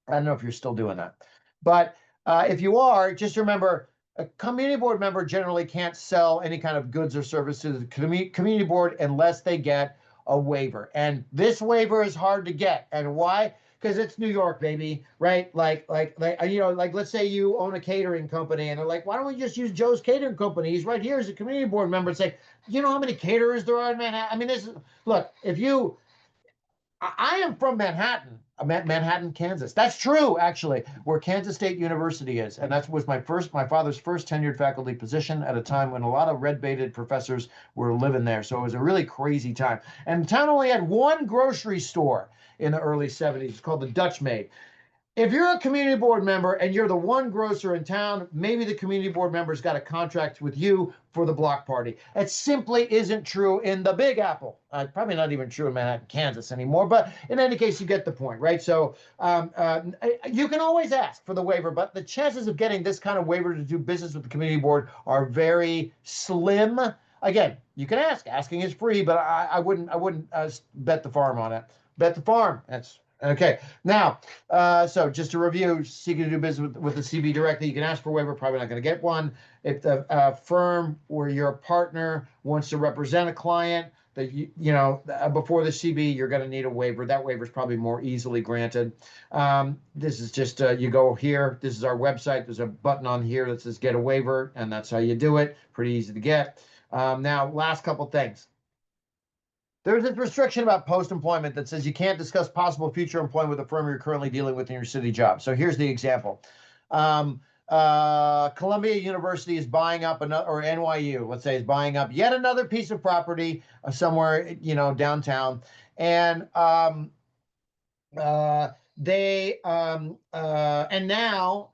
I don't know if you're still doing that. But if you are, just remember, a community board member generally can't sell any kind of goods or service to the community board unless they get a waiver. And this waiver is hard to get. And why? Because it's New York, baby, right? Like, let's say you own a catering company, and they're like, why don't we just use Joe's Catering Company? He's right here as a community board member. And say, you know how many caterers there are in Manhattan? I mean, look, I am from Manhattan, Kansas. That's true, actually, where Kansas State University is. And that was my father's first tenured faculty position at a time when a lot of red-baited professors were living there. So it was a really crazy time. And the town only had one grocery store in the early 70s. It's called the Dutch Maid. If you're a community board member and you're the one grocer in town, maybe the community board member's got a contract with you for the block party. It simply isn't true in the Big Apple. Probably not even true in Manhattan, Kansas anymore, but in any case, you get the point, right? So you can always ask for the waiver, but the chances of getting this kind of waiver to do business with the community board are very slim. Again, you can ask. Asking is free, but I wouldn't bet the farm on it. Bet the farm. That's okay. Now, so just to review, seeking to do business with the CB directly, you can ask for a waiver, probably not going to get one. If the firm where you're a partner wants to represent a client that before the CB, you're going to need a waiver. That waiver is probably more easily granted. This is just, you go here. This is our website. There's a button on here that says get a waiver, and that's how you do it. Pretty easy to get. Now, last couple things. There's this restriction about post-employment that says you can't discuss possible future employment with a firm you're currently dealing with in your city job. So here's the example. Columbia University is buying up or NYU, let's say, is buying up yet another piece of property somewhere, downtown. And and now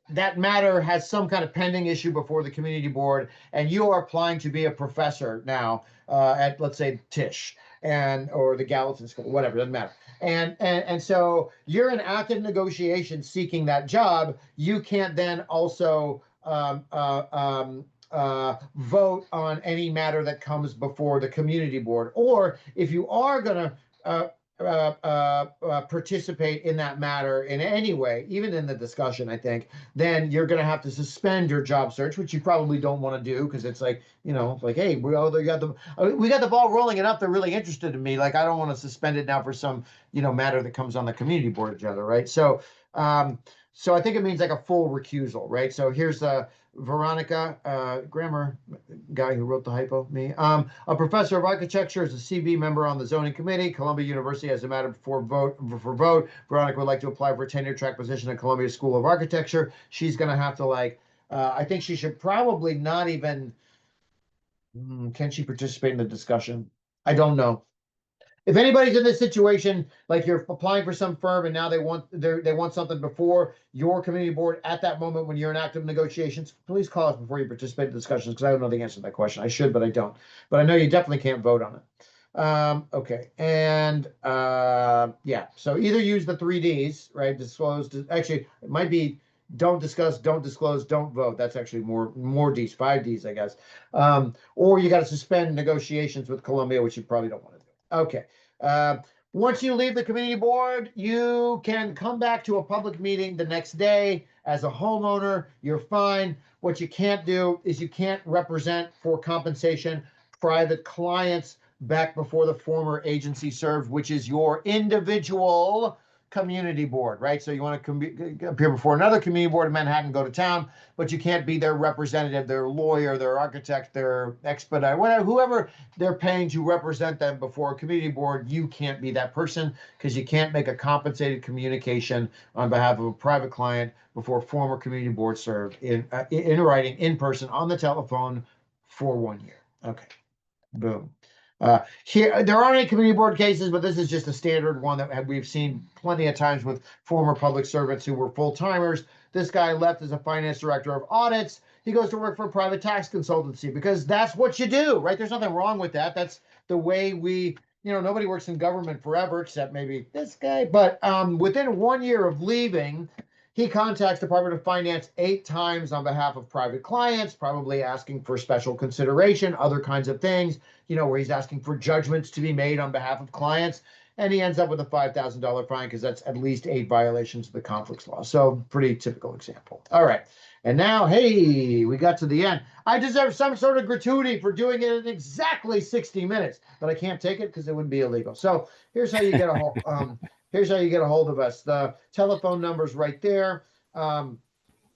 that matter has some kind of pending issue before the community board, and you are applying to be a professor now at, let's say, Tisch or the Gallatin School, whatever, doesn't matter. And so you're in active negotiation seeking that job. You can't then also vote on any matter that comes before the community board. Or if you are going to participate in that matter in any way, even in the discussion, I think, then you're going to have to suspend your job search, which you probably don't want to do because it's like, like, hey, we got the ball rolling enough. They're really interested in me. Like, I don't want to suspend it now for some, matter that comes on the community board agenda, right? So I think it means like a full recusal, right? So here's Veronica, grammar guy who wrote the hypo, me. A professor of architecture, is a CB member on the zoning committee. Columbia University has a matter for vote. Veronica would like to apply for a tenure track position at Columbia School of Architecture. She's going to have to I think she should probably not even. Can she participate in the discussion? I don't know. If anybody's in this situation, like you're applying for some firm and now they want something before your community board at that moment when you're in active negotiations, please call us before you participate in discussions because I don't know the answer to that question. I should, but I don't. But I know you definitely can't vote on it. Okay, and yeah, so either use the 3Ds, right? Actually, it might be don't discuss, don't disclose, don't vote. That's actually more Ds, 5Ds, I guess. Or you got to suspend negotiations with Columbia, which you probably don't want to do. Okay. Uh, Once you leave the community board, you can come back to a public meeting the next day as a homeowner. You're fine. What you can't do is you can't represent for compensation private clients back before the former agency served, which is your individual community board, right? So you want to appear before another community board in Manhattan, go to town, but you can't be their representative, their lawyer, their architect, their expedite, whatever, whoever they're paying to represent them before a community board. You can't be that person because you can't make a compensated communication on behalf of a private client before a former community board served in writing, in person, on the telephone for 1 year. Okay, boom. Here, there aren't any community board cases, but this is just a standard one that we've seen plenty of times with former public servants who were full timers. This guy left as a finance director of audits. He goes to work for a private tax consultancy because that's what you do, right? There's nothing wrong with that. That's the way nobody works in government forever except maybe this guy. But within 1 year of leaving, he contacts Department of Finance 8 times on behalf of private clients, probably asking for special consideration, other kinds of things, where he's asking for judgments to be made on behalf of clients. And he ends up with a $5,000 fine because that's at least 8 violations of the conflicts law. So pretty typical example. All right. And now, hey, we got to the end. I deserve some sort of gratuity for doing it in exactly 60 minutes, but I can't take it because it would be illegal. So here's how you get a hold. Here's how you get a hold of us. The telephone number's right there. 9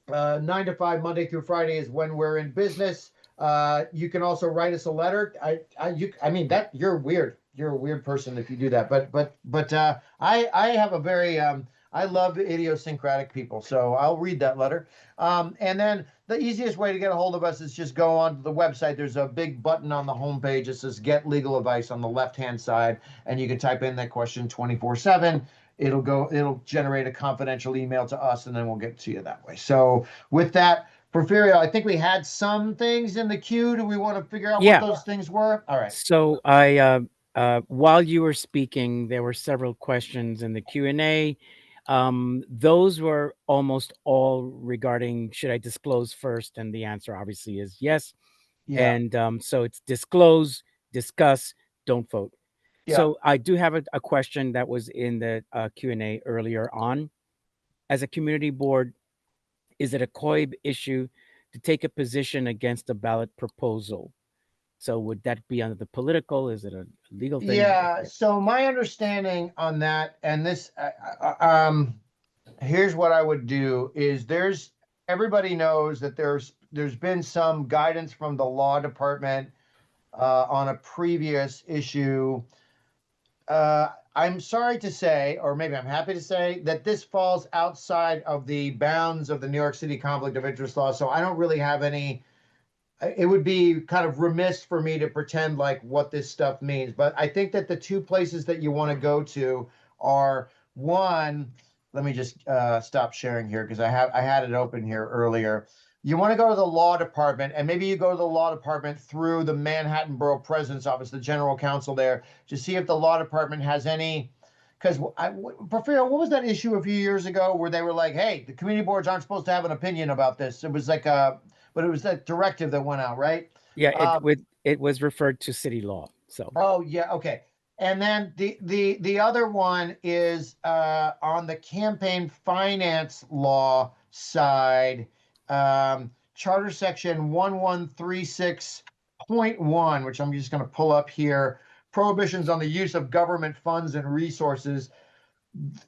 to 5, Monday through Friday is when we're in business. You can also write us a letter. I mean that you're weird. You're a weird person if you do that. But I have a very I love idiosyncratic people, so I'll read that letter. And then the easiest way to get a hold of us is just go on to the website. There's a big button on the homepage that says "Get Legal Advice" on the left-hand side, and you can type in that question 24/7. It'll generate a confidential email to us, and then we'll get to you that way. So with that, Porfirio, I think we had some things in the queue. Do we want to figure out what those things were? All right. So while you were speaking, there were several questions in the Q&A. Those were almost all regarding should I disclose first, and the answer obviously is yes. Yeah. And so it's disclose, discuss, don't vote. Yeah. So I do have a question that was in the Q&A earlier on. As a community board, is it a COIB issue to take a position against a ballot proposal? So would that be under the political? Is it a legal thing? Yeah. So my understanding on that, and this, here's what I would do: is everybody knows that there's been some guidance from the law department on a previous issue. I'm sorry to say, or maybe I'm happy to say, that this falls outside of the bounds of the New York City conflict of interest law. So I don't really have any. It would be kind of remiss for me to pretend like what this stuff means. But I think that the two places that you want to go to are, one, let me just stop sharing here because I had it open here earlier. You want to go to the law department, and maybe you go to the law department through the Manhattan Borough President's Office, the general counsel there, to see if the law department has any. Because Porfirio, what was that issue a few years ago where they were like, "Hey, the community boards aren't supposed to have an opinion about this." It was like but it was that directive that went out, right? Yeah, it was referred to city law. So. Oh yeah, okay. And then the other one is on the campaign finance law side, Charter Section 1136.1, which I'm just going to pull up here, prohibitions on the use of government funds and resources.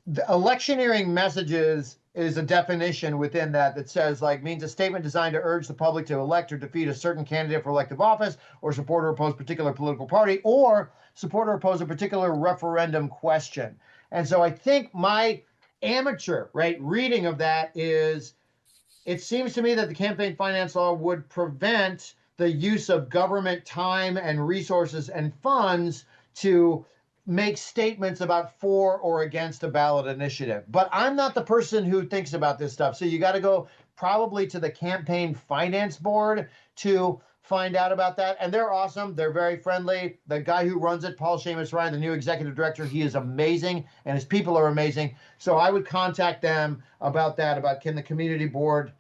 The electioneering messages is a definition within that that says like means a statement designed to urge the public to elect or defeat a certain candidate for elective office or support or oppose a particular political party or support or oppose a particular referendum question. And so I think my amateur right reading of that is it seems to me that the campaign finance law would prevent the use of government time and resources and funds to make statements about for or against a ballot initiative. But I'm not the person who thinks about this stuff. So you got to go probably to the campaign finance board to find out about that. And they're awesome. They're very friendly. The guy who runs it, Paul Seamus Ryan, the new executive director, he is amazing and his people are amazing. So I would contact them about that, about can the community board,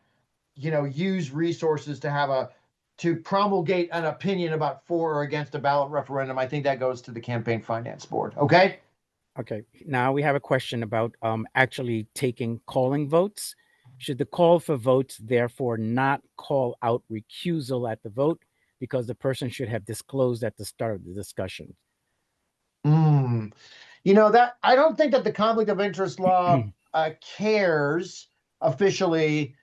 use resources to have to promulgate an opinion about for or against a ballot referendum. I think that goes to the campaign finance board. Okay. Okay. Now we have a question about actually calling votes. Should the call for votes therefore not call out recusal at the vote because the person should have disclosed at the start of the discussion? That I don't think that the conflict of interest law cares officially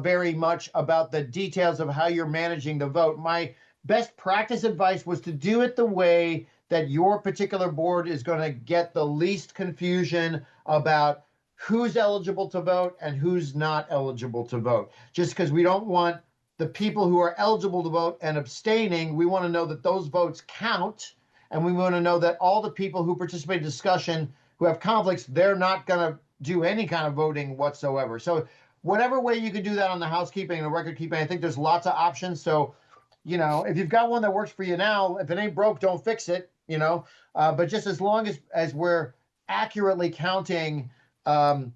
very much about the details of how you're managing the vote. My best practice advice was to do it the way that your particular board is going to get the least confusion about who's eligible to vote and who's not eligible to vote. Just because we don't want the people who are eligible to vote and abstaining, we want to know that those votes count. And we want to know that all the people who participate in discussion who have conflicts, they're not going to do any kind of voting whatsoever. So whatever way you can do that on the housekeeping and the record keeping, I think there's lots of options. So, if you've got one that works for you now, if it ain't broke, don't fix it, but just as long as we're accurately counting, the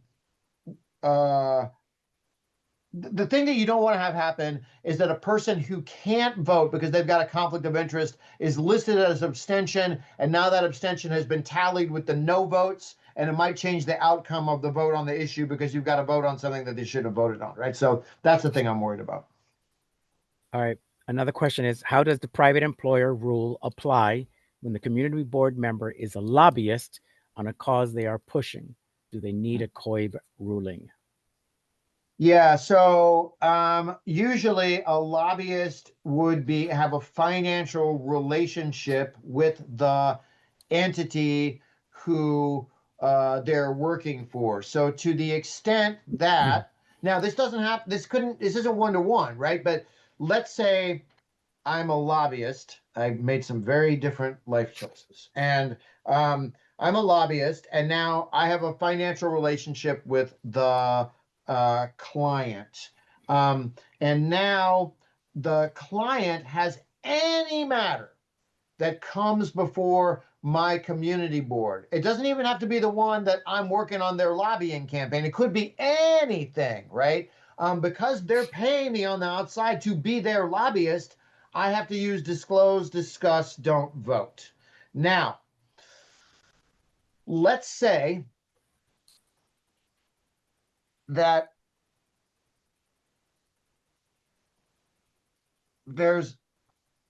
thing that you don't want to have happen is that a person who can't vote because they've got a conflict of interest is listed as abstention, and now that abstention has been tallied with the no votes, and it might change the outcome of the vote on the issue because you've got to vote on something that they should have voted on, right? So that's the thing I'm worried about. All right. Another question is, how does the private employer rule apply when the community board member is a lobbyist on a cause they are pushing? Do they need a COIB ruling? Yeah, so usually a lobbyist would have a financial relationship with the entity who they're working for. So to the extent that now this doesn't happen, this isn't one-to-one, right? But let's say I'm a lobbyist. I've made some very different life choices, and I'm a lobbyist, and now I have a financial relationship with the client. And now the client has any matter that comes before my community board. It doesn't even have to be the one that I'm working on their lobbying campaign. It could be anything, right? Because they're paying me on the outside to be their lobbyist, I have to use disclose, discuss, don't vote. Now, let's say that there's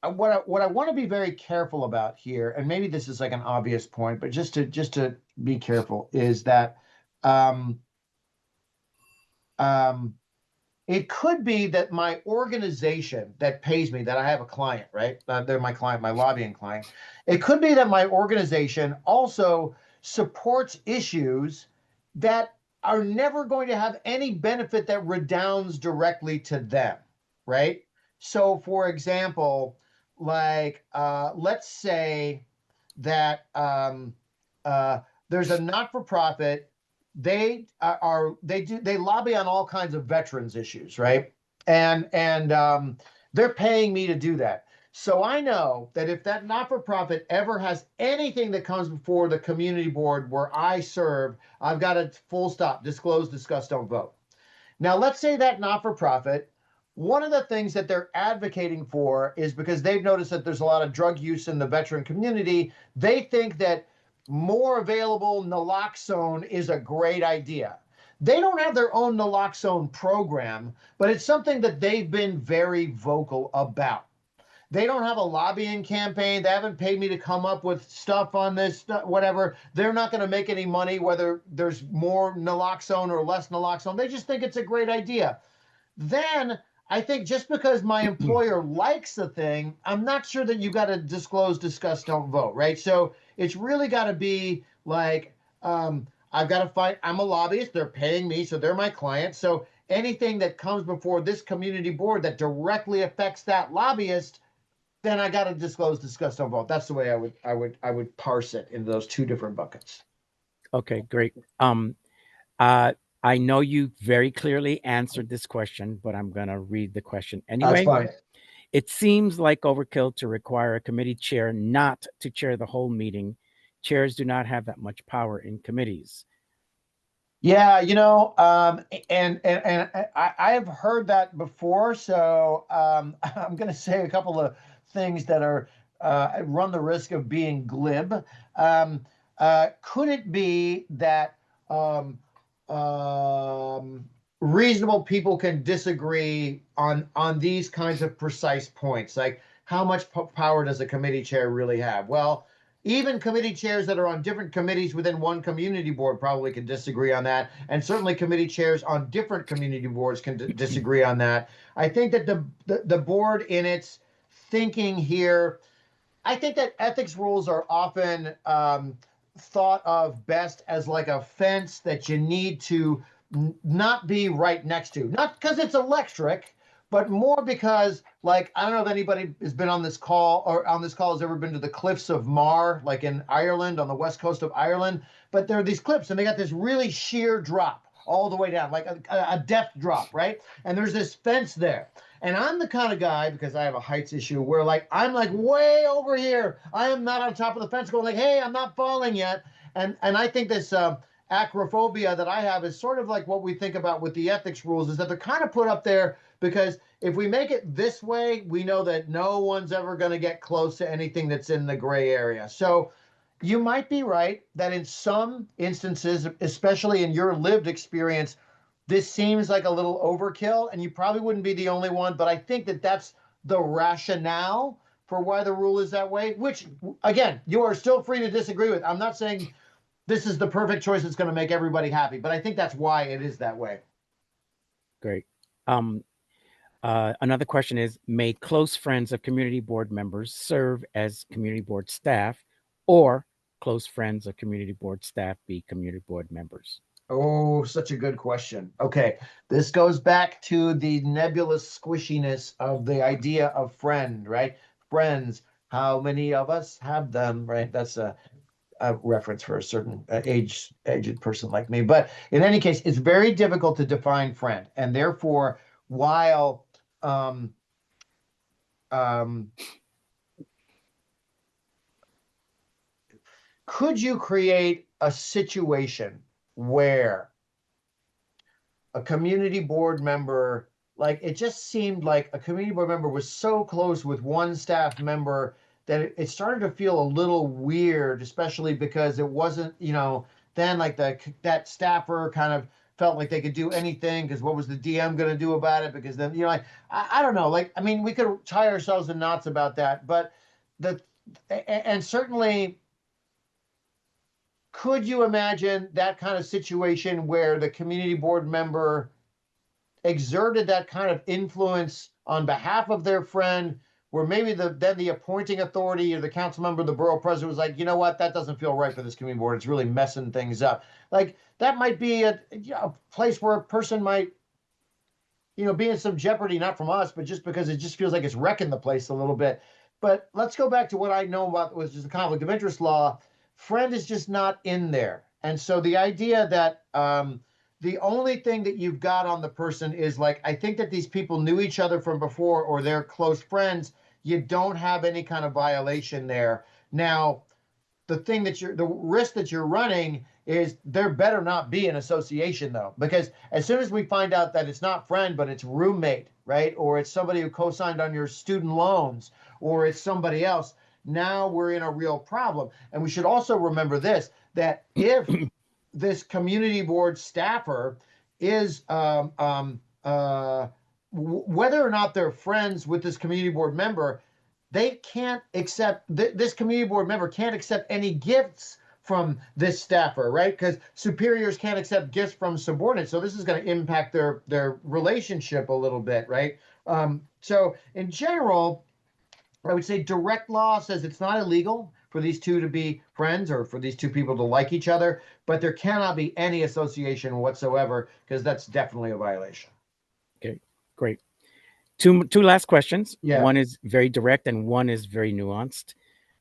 what I want to be very careful about here, and maybe this is like an obvious point, but just to be careful, is that it could be that my organization that pays me, that I have a client, right? They're my client, my lobbying client. It could be that my organization also supports issues that are never going to have any benefit that redounds directly to them, right? So, for example, like let's say that there's a not-for-profit. They lobby on all kinds of veterans issues, right? And they're paying me to do that. So I know that if that not-for-profit ever has anything that comes before the community board where I serve, I've got a full stop, disclose, discuss, don't vote. Now let's say that not-for-profit one of the things that they're advocating for is because they've noticed that there's a lot of drug use in the veteran community. They think that more available naloxone is a great idea. They don't have their own naloxone program, but it's something that they've been very vocal about. They don't have a lobbying campaign. They haven't paid me to come up with stuff on this, whatever. They're not going to make any money whether there's more naloxone or less naloxone. They just think it's a great idea. Then I think just because my employer likes the thing, I'm not sure that you got to disclose, discuss, don't vote, right? So it's really got to be like, I've got to find, I'm a lobbyist, they're paying me, so they're my client. So anything that comes before this community board that directly affects that lobbyist, then I got to disclose, discuss, don't vote. That's the way I would parse it into those two different buckets. Okay, great. Uh, I know you very clearly answered this question, but I'm going to read the question That's anyway. fine. It seems like overkill to require a committee chair not to chair the whole meeting. Chairs do not have that much power in committees. Yeah, and I have heard that before, so I'm going to say a couple of things that are run the risk of being glib. Could it be that um, reasonable people can disagree on these kinds of precise points, like how much power does a committee chair really have? Well, even committee chairs that are on different committees within one community board probably can disagree on that. And certainly committee chairs on different community boards can disagree on that. I think that the board in its thinking here, I think that ethics rules are often thought of best as like a fence that you need to not be right next to, not because it's electric, but more because, like, I don't know if anybody has been on this call or on this call has ever been to the cliffs of Mar, like in Ireland, on the west coast of Ireland. But there are these cliffs and they got this really sheer drop all the way down, like a depth drop, right? And there's this fence there. And I'm the kind of guy, because I have a heights issue, where like I'm like way over here. I am not on top of the fence going like, hey, I'm not falling yet. And I think this acrophobia that I have is sort of like what we think about with the ethics rules, is that they're kind of put up there because if we make it this way, we know that no one's ever going to get close to anything that's in the gray area. So you might be right that in some instances, especially in your lived experience, this seems like a little overkill, and you probably wouldn't be the only one. But I think that that's the rationale for why the rule is that way, which, again, you are still free to disagree with. I'm not saying this is the perfect choice that's going to make everybody happy, but I think that's why it is that way. Great. Another question is, may close friends of community board members serve as community board staff, or close friends of community board staff be community board members? Oh, such a good question. Okay, this goes back to the nebulous squishiness of the idea of friend, right? Friends, how many of us have them, right? That's a reference for a certain aged person like me. But in any case, it's very difficult to define friend, and therefore, while um, could you create a situation where a community board member, like it just seemed like a community board member was so close with one staff member that it started to feel a little weird, especially because it wasn't, then like that staffer kind of felt like they could do anything because what was the DM going to do about it? Because then, like, I don't know, like, I mean, we could tie ourselves in knots about that, but the, and certainly, could you imagine that kind of situation where the community board member exerted that kind of influence on behalf of their friend, where maybe then the appointing authority or the council member, the borough president was like, you know what, that doesn't feel right for this community board. It's really messing things up. Like that might be a place where a person might, be in some jeopardy, not from us, but just because it just feels like it's wrecking the place a little bit. But let's go back to what I know about, which is the conflict of interest law. Friend is just not in there. And so the idea that the only thing that you've got on the person is like, I think that these people knew each other from before or they're close friends, you don't have any kind of violation there. Now, the risk that you're running is there better not be an association though, because as soon as we find out that it's not friend, but it's roommate, right? Or it's somebody who co-signed on your student loans, or it's somebody else, now we're in a real problem. And we should also remember this, that if this community board staffer is whether or not they're friends with this community board member, they can't accept this community board member can't accept any gifts from this staffer, right? Because superiors can't accept gifts from subordinates, so this is going to impact their relationship a little bit, right? So in general, I would say direct law says it's not illegal for these two to be friends or for these two people to like each other, but there cannot be any association whatsoever, because that's definitely a violation. Okay, great. Two last questions. Yeah. One is very direct and one is very nuanced.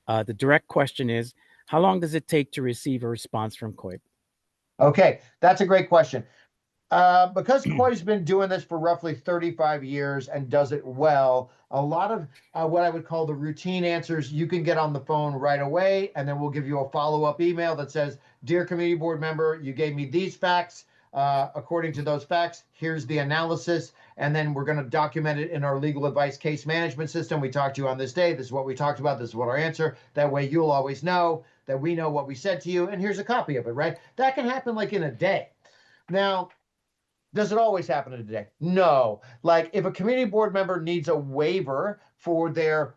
The direct question is, how long does it take to receive a response from COIB? Okay, that's a great question. Because COIB's been doing this for roughly 35 years and does it well, a lot of what I would call the routine answers you can get on the phone right away, and then we'll give you a follow-up email that says, "Dear community board member, you gave me these facts. According to those facts, here's the analysis," and then we're going to document it in our legal advice case management system. We talked to you on this day. This is what we talked about. This is what our answer. That way you'll always know that we know what we said to you, and here's a copy of it, right? That can happen like in a day. Now, does it always happen in a day? No. Like if a community board member needs a waiver for their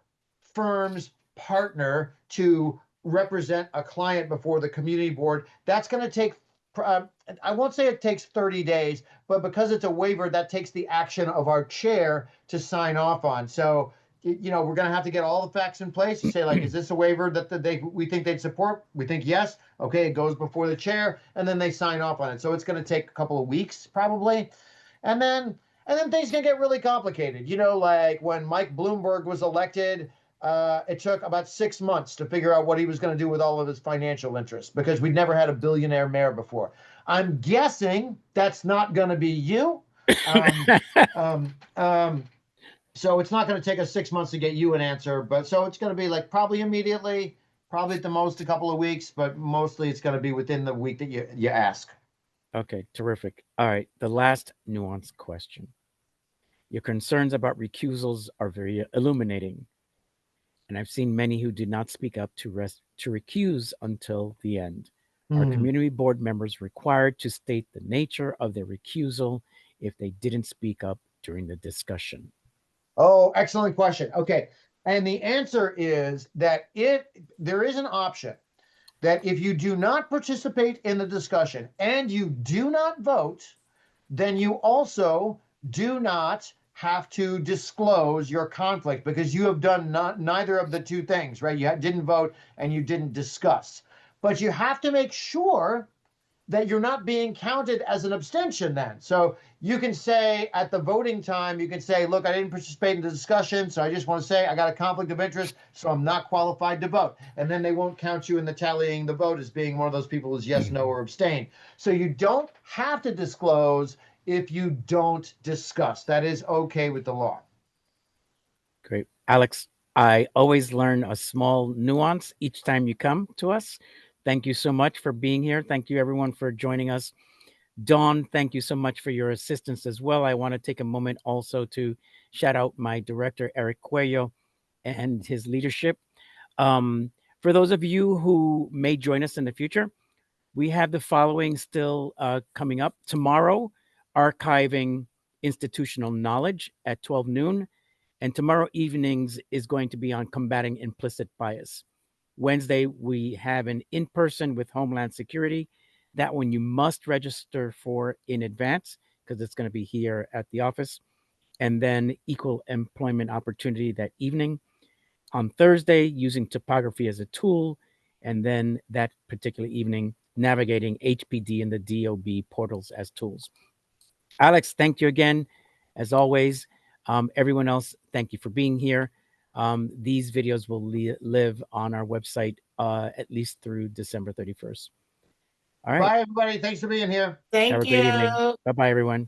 firm's partner to represent a client before the community board, that's going to take, I won't say it takes 30 days, but because it's a waiver, that takes the action of our chair to sign off on. So, you know, we're going to have to get all the facts in place. You say, like, is this a waiver that we think they'd support? We think yes. Okay, it goes before the chair, and then they sign off on it. So it's going to take a couple of weeks probably, and then things can get really complicated. You know, like when Mike Bloomberg was elected, it took about 6 months to figure out what he was going to do with all of his financial interests, because we'd never had a billionaire mayor before. I'm guessing that's not going to be you. So it's not going to take us 6 months to get you an answer, but so it's going to be like probably immediately, probably at the most a couple of weeks, but mostly it's going to be within the week that you ask. Okay, terrific. All right, the last nuanced question. Your concerns about recusals are very illuminating, and I've seen many who did not speak up to recuse until the end. Are community board members required to state the nature of their recusal if they didn't speak up during the discussion? Oh, excellent question. Okay. And the answer is that there is an option that if you do not participate in the discussion and you do not vote, then you also do not have to disclose your conflict, because you have done neither of the two things, right? You didn't vote and you didn't discuss. But you have to make sure that you're not being counted as an abstention then. So you can say at the voting time, you can say, look, I didn't participate in the discussion, so I just want to say I got a conflict of interest, so I'm not qualified to vote. And then they won't count you in the tallying the vote as being one of those people who's yes, no, or abstain. So you don't have to disclose if you don't discuss. That is okay with the law. Great. Alex, I always learn a small nuance each time you come to us. Thank you so much for being here. Thank you, everyone, for joining us. Dawn, thank you so much for your assistance as well. I want to take a moment also to shout out my director, Eric Cuello, and his leadership. For those of you who may join us in the future, we have the following still coming up. Tomorrow, archiving institutional knowledge at 12 noon. And tomorrow evenings is going to be on combating implicit bias. Wednesday, we have an in-person with Homeland Security. That one you must register for in advance because it's going to be here at the office. And then equal employment opportunity that evening. On Thursday, using topography as a tool. And then that particular evening, navigating HPD and the DOB portals as tools. Alex, thank you again, as always. Everyone else, thank you for being here. These videos will live on our website at least through December 31st. All right. Bye, everybody. Thanks for being here. Have a great evening. Bye-bye, everyone.